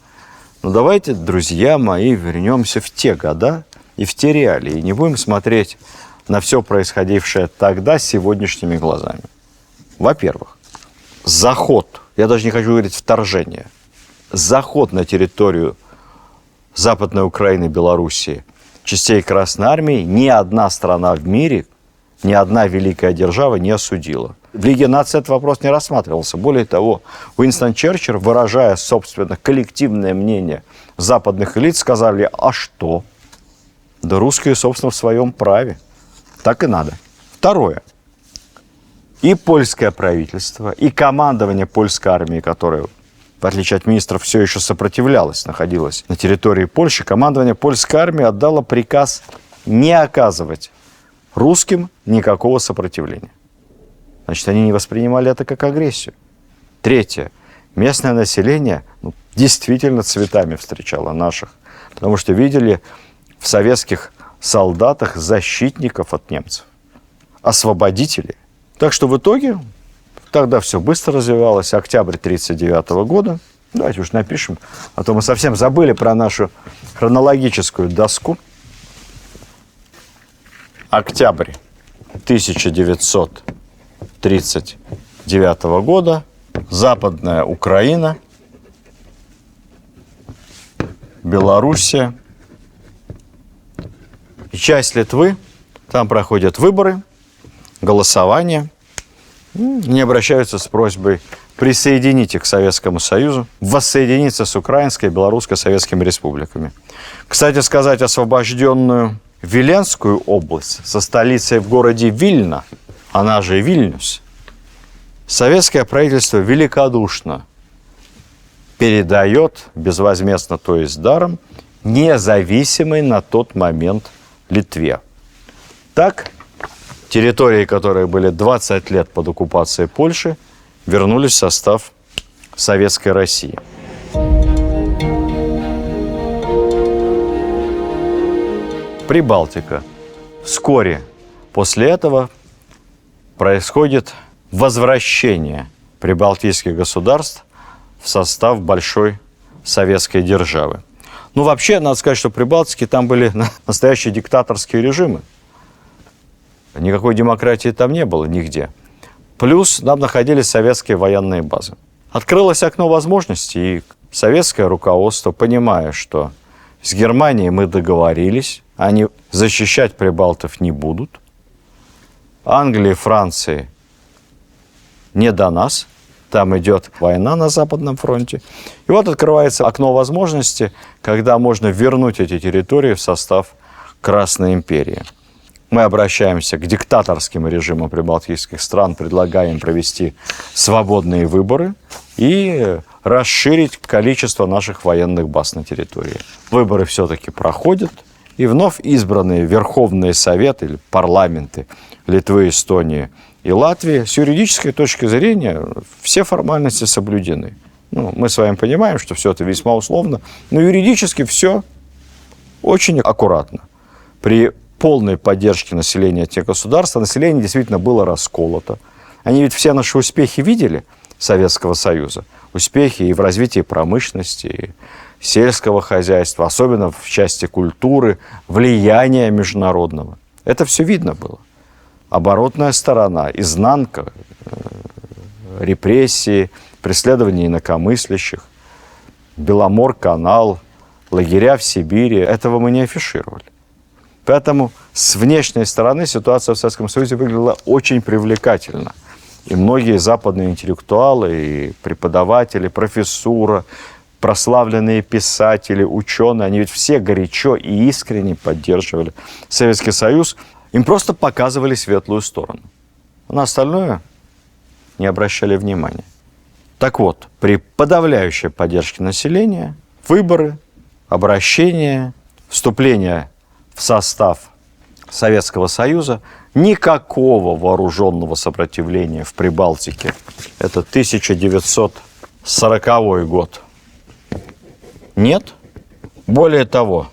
Speaker 1: Но давайте, друзья мои, вернемся в те года и в те реалии. И не будем смотреть на все происходившее тогда сегодняшними глазами. Во-первых, заход, я даже не хочу говорить вторжение, заход на территорию Западной Украины, Белоруссии частей Красной Армии ни одна страна в мире, ни одна великая держава не осудила. В Лиге наций этот вопрос не рассматривался. Более того, Уинстон Черчилль, выражая, собственно, коллективное мнение западных элит, сказали: а что? Да русские, собственно, в своем праве. Так и надо. Второе. и польское правительство, и командование польской армии, которое, в отличие от министров, все еще сопротивлялось, находилось на территории Польши, командование польской армии отдало приказ не оказывать русским никакого сопротивления. Значит, они не воспринимали это как агрессию. Третье. Местное население действительно цветами встречало наших, потому что видели в советских солдатах защитников от немцев, освободителей. Так что в итоге тогда все быстро развивалось. Октябрь 1939 года. Давайте уж напишем, а то мы совсем забыли про нашу хронологическую доску. Октябрь 1939 года. Западная Украина, Белоруссия и часть Литвы. Там проходят выборы, голосование. Не обращаются с просьбой присоединить их к Советскому Союзу, воссоединиться с Украинской и Белорусско-Советскими республиками. Кстати сказать, освобожденную Виленскую область со столицей в городе Вильна, она же Вильнюс, советское правительство великодушно передает безвозмездно, то есть даром, независимой на тот момент Литве. Так, территории, которые были 20 лет под оккупацией Польши, вернулись в состав Советской России. Прибалтика. Вскоре после этого происходит возвращение прибалтийских государств в состав большой советской державы. Вообще, надо сказать, что в Прибалтике там были настоящие диктаторские режимы. Никакой демократии там не было нигде. Плюс там находились советские военные базы. Открылось окно возможностей, и советское руководство, понимая, что с Германией мы договорились, они защищать прибалтов не будут, Англии, Франции не до нас, там идет война на Западном фронте. И вот открывается окно возможности, когда можно вернуть эти территории в состав Красной империи. Мы обращаемся к диктаторским режимам прибалтийских стран, предлагаем провести свободные выборы и расширить количество наших военных баз на территории. Выборы все-таки проходят, и вновь избранные Верховные Советы или парламенты Литвы, Эстонии и Латвии с юридической точки зрения все формальности соблюдены. Мы с вами понимаем, что все это весьма условно, но юридически все очень аккуратно. При полной поддержке населения этих государств, население действительно было расколото. Они ведь все наши успехи видели Советского Союза. Успехи и в развитии промышленности, и сельского хозяйства, особенно в части культуры, влияния международного. Это все видно было. Оборотная сторона, изнанка, репрессии, преследование инакомыслящих, Беломор-канал, лагеря в Сибири. Этого мы не афишировали. Поэтому с внешней стороны ситуация в Советском Союзе выглядела очень привлекательно. И многие западные интеллектуалы, и преподаватели, профессура, прославленные писатели, ученые, они ведь все горячо и искренне поддерживали Советский Союз. Им просто показывали светлую сторону. На остальное не обращали внимания. Так вот, при подавляющей поддержке населения выборы, обращение, вступление в состав Советского Союза, никакого вооруженного сопротивления в Прибалтике. Это 1940 год. Нет. Более того,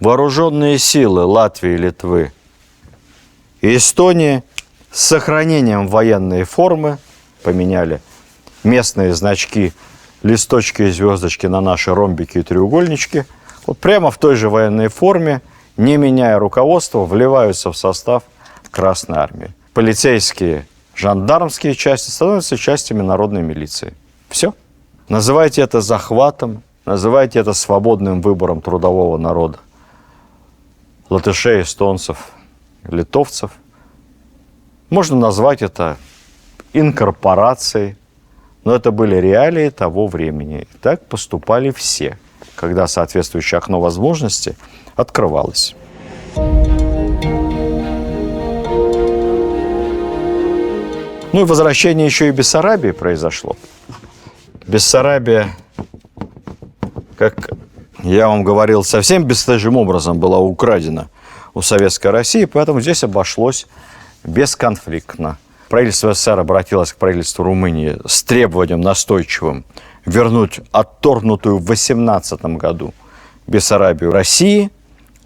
Speaker 1: вооруженные силы Латвии, Литвы и Эстонии с сохранением военной формы поменяли местные значки, листочки и звездочки на наши ромбики и треугольнички. Вот прямо в той же военной форме, не меняя руководство, вливаются в состав Красной армии. Полицейские, жандармские части становятся частями народной милиции. Все. Называйте это захватом, называйте это свободным выбором трудового народа. Латышей, эстонцев, литовцев. Можно назвать это инкорпорацией, но это были реалии того времени. И так поступали все, когда соответствующее окно возможностей открывалось. Ну и возвращение еще и Бессарабии произошло. Бессарабия, как я вам говорил, совсем бесстыжим образом была украдена у Советской России, поэтому здесь обошлось бесконфликтно. Правительство СССР обратилось к правительству Румынии с требованием настойчивым вернуть отторгнутую в 18 году Бессарабию России.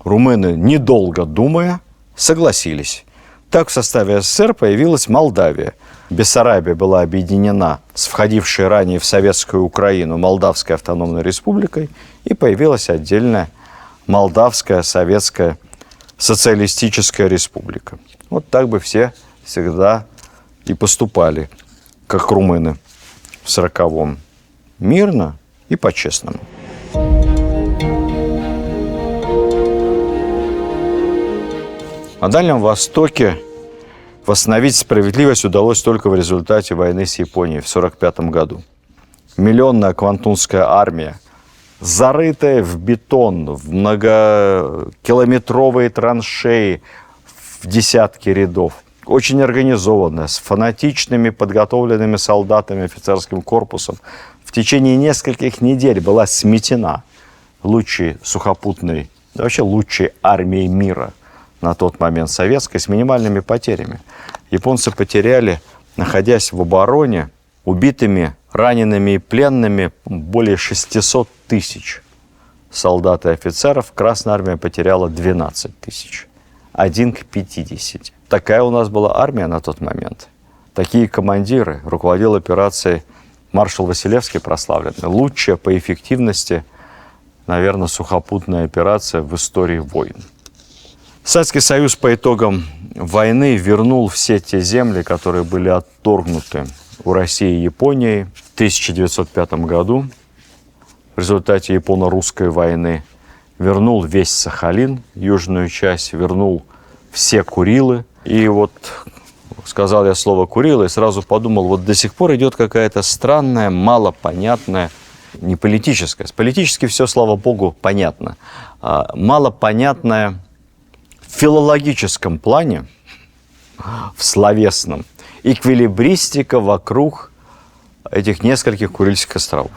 Speaker 1: Румыны, недолго думая, согласились. Так в составе СССР появилась Молдавия. Бессарабия была объединена с входившей ранее в Советскую Украину Молдавской автономной республикой, и появилась отдельная Молдавская Советская Социалистическая Республика. Вот так бы все всегда и поступали, как румыны в 40-м. Мирно и по-честному. На Дальнем Востоке восстановить справедливость удалось только в результате войны с Японией в 1945 году. Миллионная Квантунская армия, зарытая в бетон, в многокилометровые траншеи, в десятки рядов, очень организованная, с фанатичными подготовленными солдатами, офицерским корпусом, в течение нескольких недель была сметена лучшей сухопутной, да вообще лучшей армией мира на тот момент советской, с минимальными потерями. Японцы потеряли, находясь в обороне, убитыми, ранеными и пленными более 600 тысяч солдат и офицеров. Красная армия потеряла 12 тысяч. 1 к 50. Такая у нас была армия на тот момент. Такие командиры. Руководил операцией маршал Василевский прославленный. Лучшая по эффективности, наверное, сухопутная операция в истории войн. Советский Союз по итогам войны вернул все те земли, которые были отторгнуты у России и Японии в 1905 году. В результате японо-русской войны вернул весь Сахалин, южную часть, вернул все Курилы. И вот сказал я слово «Курилы» и сразу подумал, вот до сих пор идет какая-то странная, малопонятная, не политическая. Политически все, слава богу, понятно. Малопонятная в филологическом плане, в словесном, эквилибристика вокруг этих нескольких Курильских островов.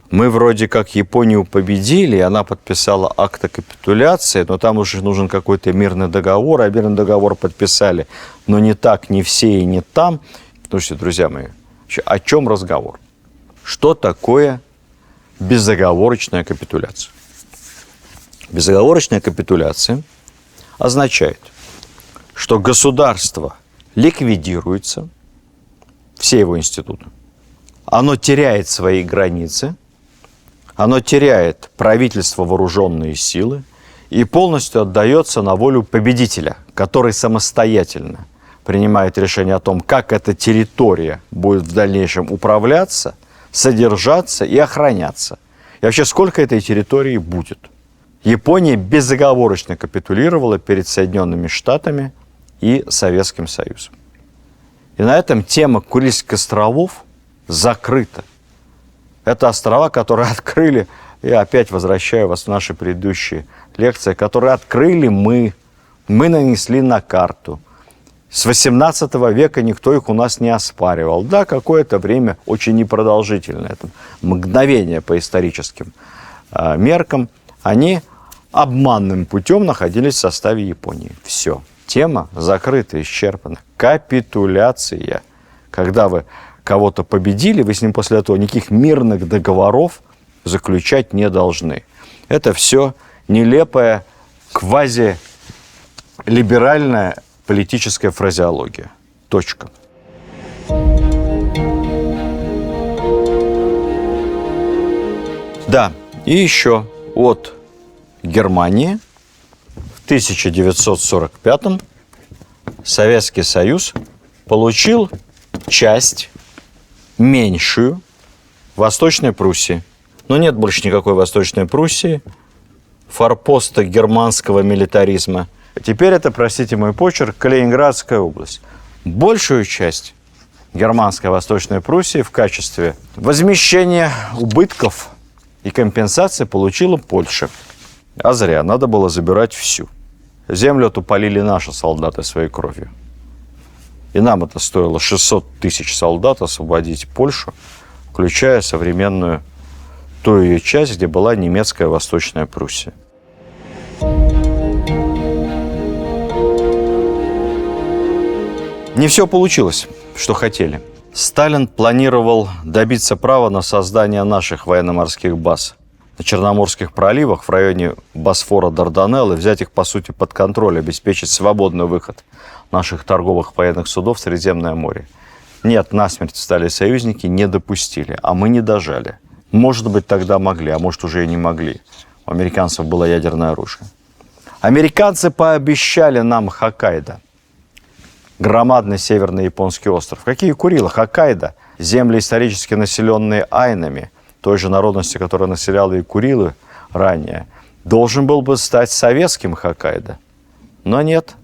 Speaker 1: Мы вроде как Японию победили, она подписала акт о капитуляции, но там уже нужен какой-то мирный договор, а мирный договор подписали, но не так, не все и не там. Слушайте, друзья мои, о чем разговор? Что такое безоговорочная капитуляция? Безоговорочная капитуляция означает, что государство ликвидируется, все его институты, оно теряет свои границы, оно теряет правительство, вооруженные силы и полностью отдается на волю победителя, который самостоятельно принимает решение о том, как эта территория будет в дальнейшем управляться, содержаться и охраняться. И вообще, сколько этой территории будет. Япония безоговорочно капитулировала перед Соединенными Штатами и Советским Союзом. И на этом тема Курильских островов закрыта. Это острова, которые открыли, я опять возвращаю вас в наши предыдущие лекции, которые открыли мы нанесли на карту. С 18 века никто их у нас не оспаривал. Да, какое-то время очень непродолжительное, это мгновение по историческим меркам, они обманным путем находились в составе Японии. Все. Тема закрыта, исчерпана. Капитуляция. Когда вы кого-то победили, вы с ним после этого никаких мирных договоров заключать не должны. Это все нелепая, квазилиберальная политическая фразеология. Точка. Да, и еще от Германии в 1945-м Советский Союз получил часть, меньшую, Восточной Пруссии. Но нет больше никакой Восточной Пруссии, форпоста германского милитаризма. Теперь это, простите мой почерк, Калининградская область. Большую часть германской Восточной Пруссии в качестве возмещения убытков и компенсации получила Польша. А зря, надо было забирать всю. Землю эту полили наши солдаты своей кровью. И нам это стоило 600 тысяч солдат освободить Польшу, включая современную ту ее часть, где была немецкая Восточная Пруссия. Не все получилось, что хотели. Сталин планировал добиться права на создание наших военно-морских баз на Черноморских проливах в районе Босфора, Дарданелл, и взять их, по сути, под контроль, обеспечить свободный выход наших торговых военных судов в Средиземное море. Нет, насмерть стали союзники, не допустили, а мы не дожали. Может быть, тогда могли, а может, уже и не могли. У американцев было ядерное оружие. Американцы пообещали нам Хоккайдо, громадный северный японский остров. Какие Курилы? Хоккайдо, земли, исторически населенные айнами, той же народности, которая населяла и Курилы ранее, должен был бы стать советским Хоккайдо. Но нет,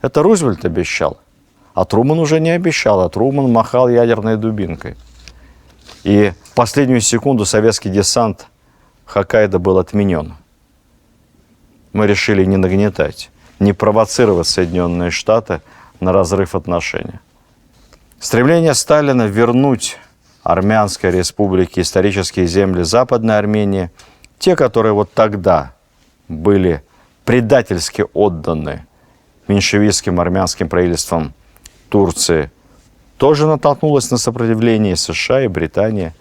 Speaker 1: это Рузвельт обещал. А Труман уже не обещал, а Труман махал ядерной дубинкой. И в последнюю секунду советский десант Хоккайдо был отменен. Мы решили не нагнетать, не провоцировать Соединенные Штаты на разрыв отношений. Стремление Сталина вернуть Армянской республике исторические земли Западной Армении, те, которые вот тогда были предательски отданы меньшевистским армянским правительством Турции, тоже натолкнулось на сопротивление. США и Британия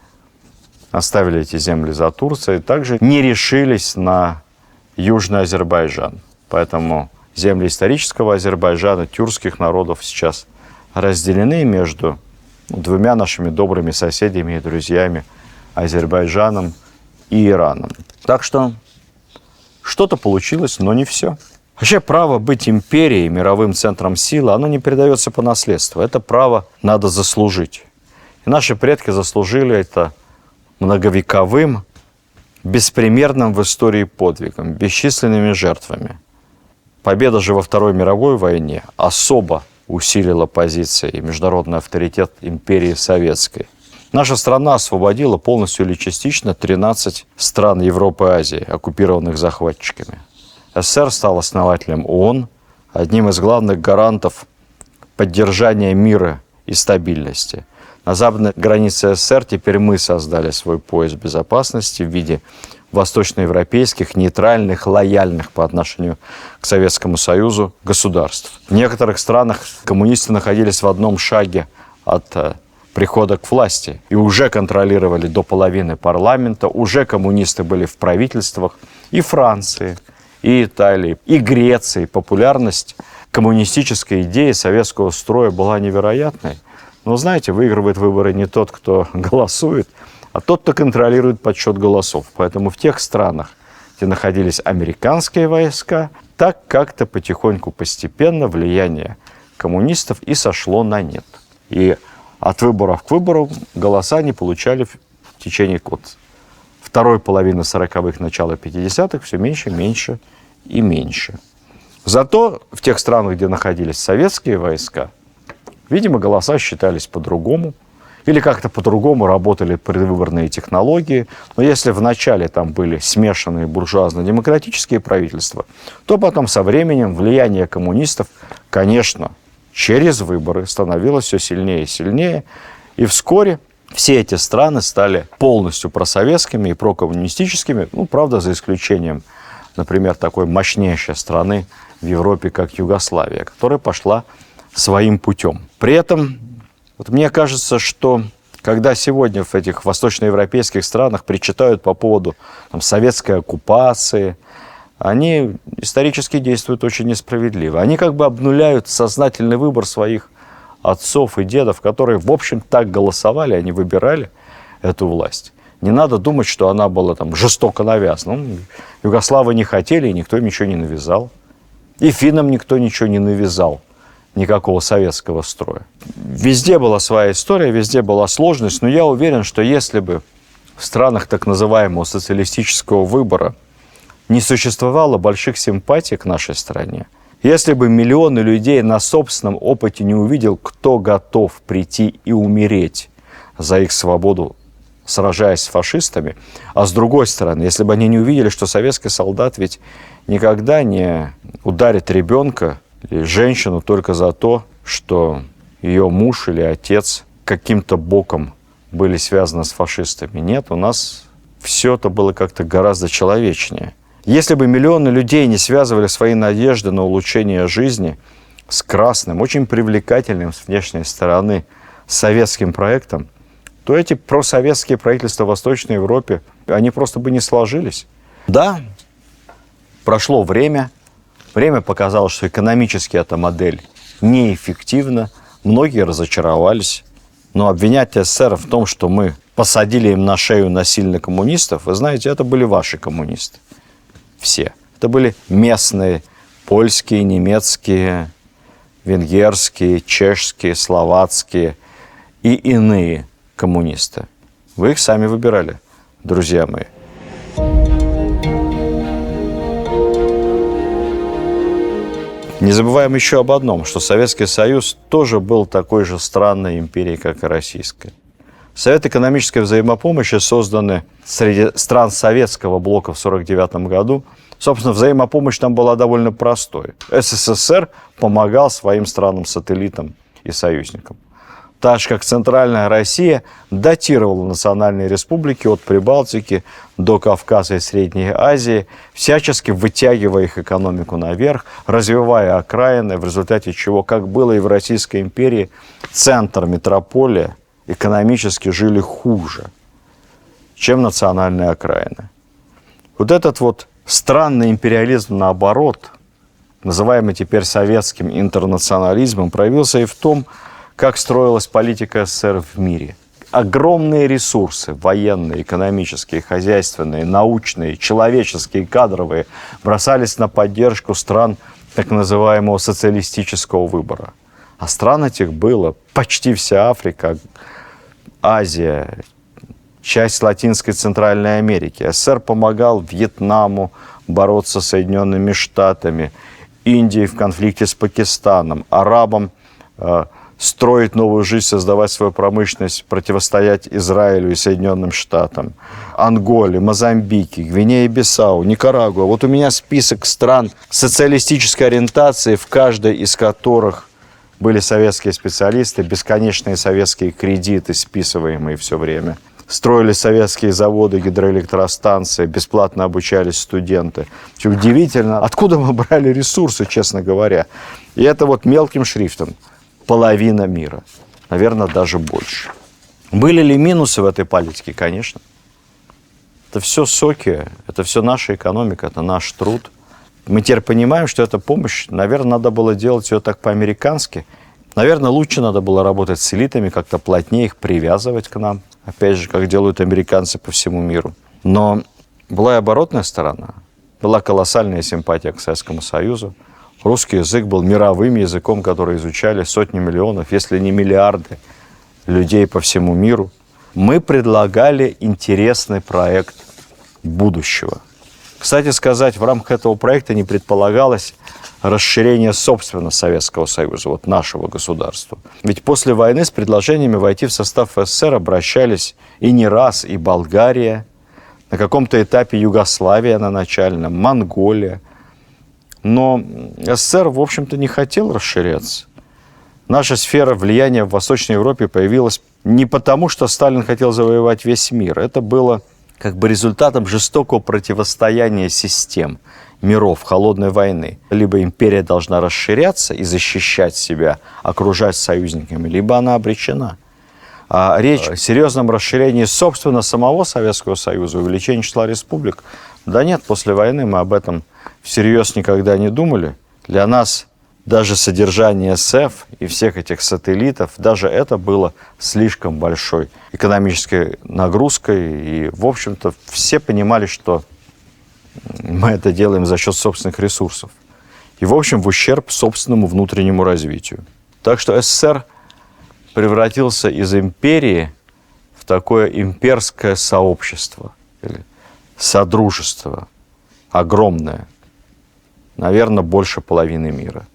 Speaker 1: оставили эти земли за Турцией, также не решились на Южный Азербайджан. Поэтому земли исторического Азербайджана, тюркских народов сейчас разделены между двумя нашими добрыми соседями и друзьями, Азербайджаном и Ираном. Так что что-то получилось, но не все. Вообще право быть империей, мировым центром силы, оно не передается по наследству. Это право надо заслужить. И наши предки заслужили это многовековым, беспримерным в истории подвигом, бесчисленными жертвами. Победа же во Второй мировой войне особо усилила позиции и международный авторитет империи советской. Наша страна освободила полностью или частично 13 стран Европы и Азии, оккупированных захватчиками. СССР стал основателем ООН, одним из главных гарантов поддержания мира и стабильности. На западной границе СССР теперь мы создали свой пояс безопасности в виде восточноевропейских, нейтральных, лояльных по отношению к Советскому Союзу государств. В некоторых странах коммунисты находились в одном шаге от прихода к власти и уже контролировали до половины парламента, уже коммунисты были в правительствах и Франции, и Италии, и Греции. Популярность коммунистической идеи советского строя была невероятной. Но, знаете, выигрывает выборы не тот, кто голосует, а тот, кто контролирует подсчет голосов. Поэтому в тех странах, где находились американские войска, так как-то потихоньку, постепенно влияние коммунистов и сошло на нет. И от выборов к выбору голоса они получали в течение второй половины 40-х, начала 50-х все меньше, меньше и меньше. Зато в тех странах, где находились советские войска, видимо, голоса считались по-другому, или как-то по-другому работали предвыборные технологии. Но если вначале там были смешанные буржуазно-демократические правительства, то потом со временем влияние коммунистов, конечно, через выборы становилось все сильнее и сильнее. И вскоре все эти страны стали полностью просоветскими и прокоммунистическими, правда, за исключением, например, такой мощнейшей страны в Европе, как Югославия, которая пошла своим путем. При этом мне кажется, что когда сегодня в этих восточноевропейских странах причитают по поводу советской оккупации, они исторически действуют очень несправедливо. Они как бы обнуляют сознательный выбор своих отцов и дедов, которые, в общем, так голосовали, они выбирали эту власть. Не надо думать, что она была жестоко навязана. Югославы не хотели, и никто им ничего не навязал. И финнам никто ничего не навязал. Никакого советского строя. Везде была своя история, везде была сложность, но я уверен, что если бы в странах так называемого социалистического выбора не существовало больших симпатий к нашей стране, если бы миллионы людей на собственном опыте не увидел, кто готов прийти и умереть за их свободу, сражаясь с фашистами, а с другой стороны, если бы они не увидели, что советский солдат ведь никогда не ударит ребенка или женщину только за то, что ее муж или отец каким-то боком были связаны с фашистами. Нет, у нас все это было как-то гораздо человечнее. Если бы миллионы людей не связывали свои надежды на улучшение жизни с красным, очень привлекательным с внешней стороны советским проектом, то эти просоветские правительства в Восточной Европе, они просто бы не сложились. Да, прошло время. Время показало, что экономически эта модель неэффективна. Многие разочаровались. Но обвинять СССР в том, что мы посадили им на шею насильно коммунистов, вы знаете, это были ваши коммунисты. Все. Это были местные, польские, немецкие, венгерские, чешские, словацкие и иные коммунисты. Вы их сами выбирали, друзья мои. Не забываем еще об одном, что Советский Союз тоже был такой же странной империей, как и Российская. Совет экономической взаимопомощи, созданный среди стран советского блока в 1949 году, собственно, взаимопомощь там была довольно простой. СССР помогал своим странам-сателлитам и союзникам. Так же, как Центральная Россия датировала национальные республики от Прибалтики до Кавказа и Средней Азии, всячески вытягивая их экономику наверх, развивая окраины, в результате чего, как было и в Российской империи, центр, метрополия экономически жили хуже, чем национальные окраины. Вот этот вот странный империализм, наоборот, называемый теперь советским интернационализмом, проявился и в том, как строилась политика СССР в мире. Огромные ресурсы, военные, экономические, хозяйственные, научные, человеческие, кадровые, бросались на поддержку стран так называемого социалистического выбора. А стран этих было почти вся Африка, Азия, часть Латинской и Центральной Америки. СССР помогал Вьетнаму бороться с Соединенными Штатами, Индии в конфликте с Пакистаном, арабам строить новую жизнь, создавать свою промышленность, противостоять Израилю и Соединенным Штатам, Анголе, Мозамбике, Гвинее-Бисау, Никарагуа. Вот у меня список стран социалистической ориентации, в каждой из которых были советские специалисты, бесконечные советские кредиты, списываемые все время. Строили советские заводы, гидроэлектростанции, бесплатно обучались студенты. Все удивительно, откуда мы брали ресурсы, честно говоря. И это вот мелким шрифтом. Половина мира. Наверное, даже больше. Были ли минусы в этой политике? Конечно. Это все соки, это все наша экономика, это наш труд. Мы теперь понимаем, что эта помощь, наверное, надо было делать ее так по-американски. Наверное, лучше надо было работать с элитами, как-то плотнее их привязывать к нам. Опять же, как делают американцы по всему миру. Но была и оборотная сторона. Была колоссальная симпатия к Советскому Союзу. Русский язык был мировым языком, который изучали сотни миллионов, если не миллиарды людей по всему миру. Мы предлагали интересный проект будущего. Кстати сказать, в рамках этого проекта не предполагалось расширение, собственно, Советского Союза, вот нашего государства. Ведь после войны с предложениями войти в состав СССР обращались и не раз, и Болгария, на каком-то этапе Югославия на начальном, Монголия. Но СССР, в общем-то, не хотел расширяться. Наша сфера влияния в Восточной Европе появилась не потому, что Сталин хотел завоевать весь мир. Это было как бы результатом жестокого противостояния систем, миров, холодной войны. Либо империя должна расширяться и защищать себя, окружать союзниками, либо она обречена. А речь о серьезном расширении, собственно, самого Советского Союза, увеличении числа республик, да нет, после войны мы об этом всерьез никогда не думали. Для нас даже содержание СЭФ и всех этих сателлитов, даже это было слишком большой экономической нагрузкой. И, в общем-то, все понимали, что мы это делаем за счет собственных ресурсов. И, в общем, в ущерб собственному внутреннему развитию. Так что СССР превратился из империи в такое имперское сообщество, или содружество, огромное, наверное, больше половины мира.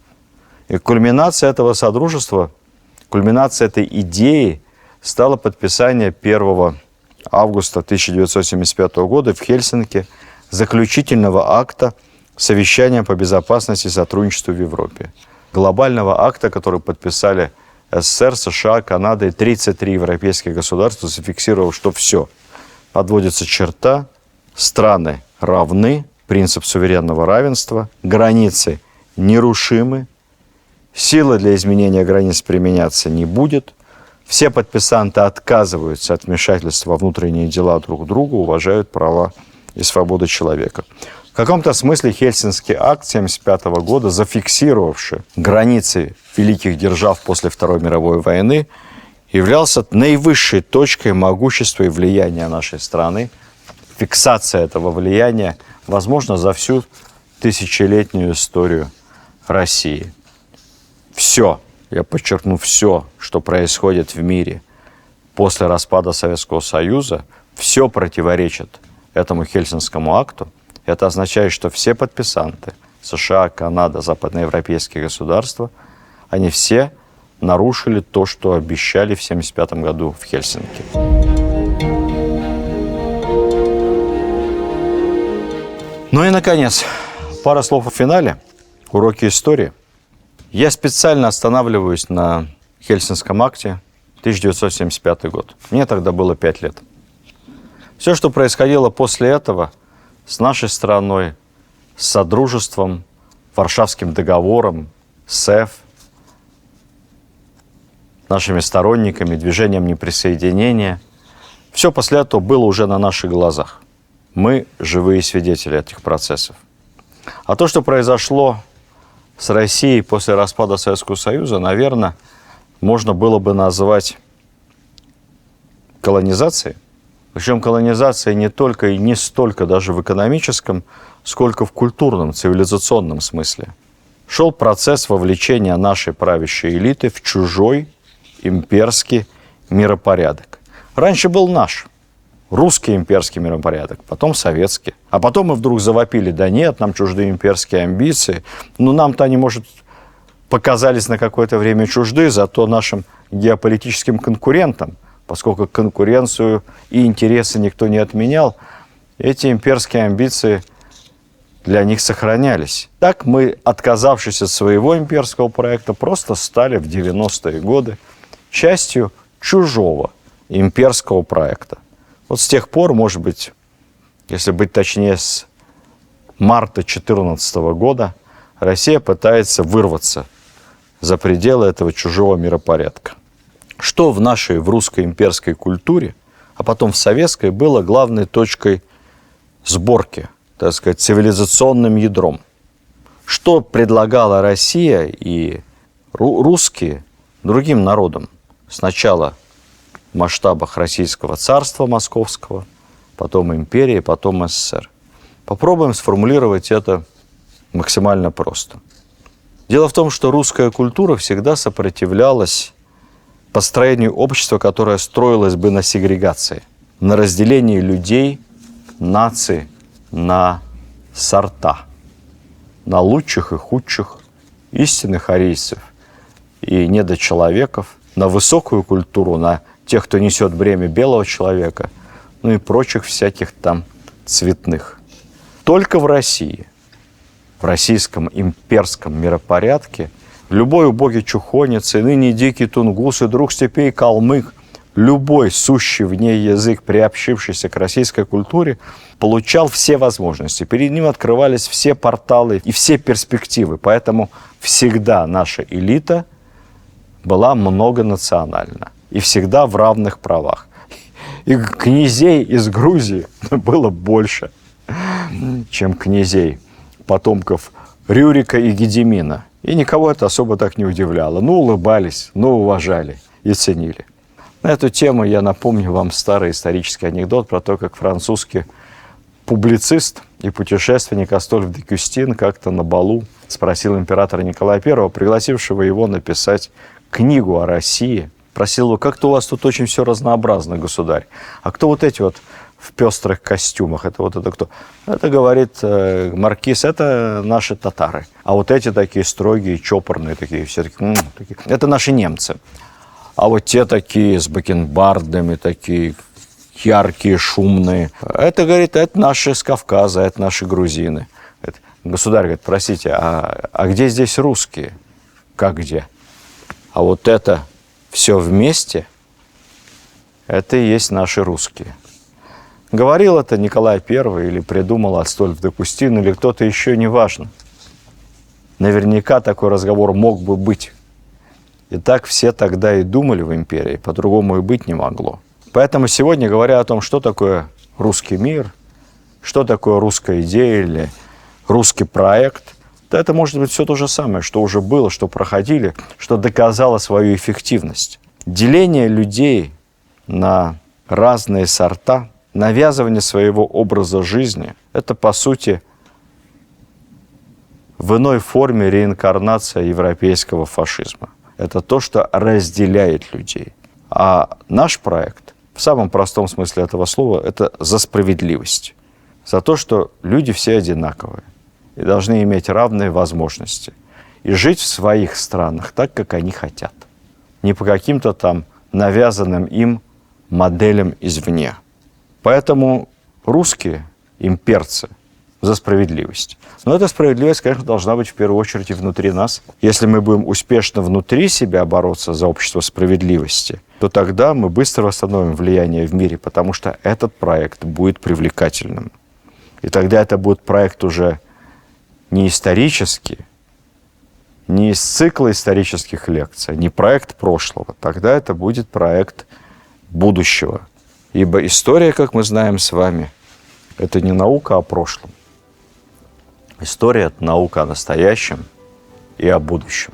Speaker 1: И кульминация этого содружества, кульминация этой идеи стало подписание 1 августа 1975 года в Хельсинки заключительного акта совещания по безопасности и сотрудничеству в Европе. Глобального акта, который подписали СССР, США, Канада и 33 европейских государства, зафиксировав, что все, подводится черта, страны равны, принцип суверенного равенства, границы нерушимы, сила для изменения границ применяться не будет, все подписанты отказываются от вмешательства во внутренние дела друг друга, уважают права и свободы человека. В каком-то смысле Хельсинский акт 1975 года, зафиксировавший границы великих держав после Второй мировой войны, являлся наивысшей точкой могущества и влияния нашей страны. Фиксация этого влияния, возможно, за всю тысячелетнюю историю России. Все, я подчеркну, все, что происходит в мире после распада Советского Союза, все противоречит этому Хельсинскому акту. Это означает, что все подписанты США, Канада, западноевропейские государства, они все нарушили то, что обещали в 1975 году в Хельсинки. Ну и, наконец, пара слов о финале. Уроки истории. Я специально останавливаюсь на Хельсинском акте 1975 год. Мне тогда было 5 лет. Все, что происходило после этого с нашей страной, с Содружеством, Варшавским договором, СЭФ, нашими сторонниками, движением неприсоединения, все после этого было уже на наших глазах. Мы живые свидетели этих процессов. А то, что произошло с Россией после распада Советского Союза, наверное, можно было бы назвать колонизацией. Причем колонизация не только и не столько даже в экономическом, сколько в культурном, цивилизационном смысле. Шел процесс вовлечения нашей правящей элиты в чужой имперский миропорядок. Раньше был наш, русский имперский миропорядок, потом советский. А потом мы вдруг завопили: да нет, нам чужды имперские амбиции. Но нам-то они, может, показались на какое-то время чужды, зато нашим геополитическим конкурентам, поскольку конкуренцию и интересы никто не отменял, эти имперские амбиции для них сохранялись. Так мы, отказавшись от своего имперского проекта, просто стали в 90-е годы частью чужого имперского проекта. Вот с тех пор, может быть, если быть точнее, с марта 2014 года, Россия пытается вырваться за пределы этого чужого миропорядка. Что в нашей, в русской имперской культуре, а потом в советской, было главной точкой сборки, так сказать, цивилизационным ядром? Что предлагала Россия и русские другим народам? Сначала в масштабах Российского царства Московского, потом империи, потом СССР. Попробуем сформулировать это максимально просто. Дело в том, что русская культура всегда сопротивлялась построению общества, которое строилось бы на сегрегации, на разделении людей, наций на сорта, на лучших и худших, истинных арийцев и недочеловеков, на высокую культуру, на тех, кто несет бремя белого человека, ну и прочих всяких там цветных. Только в России, в российском имперском миропорядке, любой убогий чухонец и ныне дикий тунгус и друг степей калмык, любой сущий в ней язык, приобщившийся к российской культуре, получал все возможности. Перед ним открывались все порталы и все перспективы. Поэтому всегда наша элита была многонациональна и всегда в равных правах. И князей из Грузии было больше, чем князей, потомков Рюрика и Гедемина. И никого это особо так не удивляло. Ну, улыбались, ну, уважали и ценили. На эту тему я напомню вам старый исторический анекдот про то, как французский публицист и путешественник Астольф де Кюстин как-то на балу спросил императора Николая I, пригласившего его написать книгу о России. Просил его: как-то у вас тут очень все разнообразно, государь. А кто вот эти вот в пестрых костюмах? Это кто? Это, говорит маркиз, это наши татары. А вот эти такие строгие, чопорные, такие все такие, это наши немцы. А вот те такие с бакенбардами, такие яркие, шумные. Это, говорит, это наши с Кавказа, это наши грузины. Это, государь говорит: простите, а где здесь русские? Как где? А вот это все вместе – это и есть наши русские. Говорил это Николай I или придумал Астольф де Кустин или кто-то еще, неважно. Наверняка такой разговор мог бы быть. И так все тогда и думали в империи, по-другому и быть не могло. Поэтому сегодня, говоря о том, что такое русский мир, что такое русская идея или русский проект, то это может быть все то же самое, что уже было, что проходили, что доказало свою эффективность. Деление людей на разные сорта, навязывание своего образа жизни – это, по сути, в иной форме реинкарнация европейского фашизма. Это то, что разделяет людей. А наш проект, в самом простом смысле этого слова, это за справедливость. За то, что люди все одинаковые и должны иметь равные возможности. И жить в своих странах так, как они хотят. Не по каким-то там навязанным им моделям извне. Поэтому русские, имперцы, за справедливость. Но эта справедливость, конечно, должна быть в первую очередь и внутри нас. Если мы будем успешно внутри себя бороться за общество справедливости, то тогда мы быстро восстановим влияние в мире, потому что этот проект будет привлекательным. И тогда это будет проект уже не исторический, не из цикла исторических лекций, не проект прошлого. Тогда это будет проект будущего. Ибо история, как мы знаем с вами, это не наука о прошлом. История – это наука о настоящем и о будущем.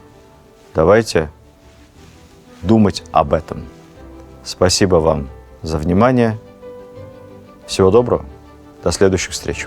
Speaker 1: Давайте думать об этом. Спасибо вам за внимание. Всего доброго. До следующих встреч.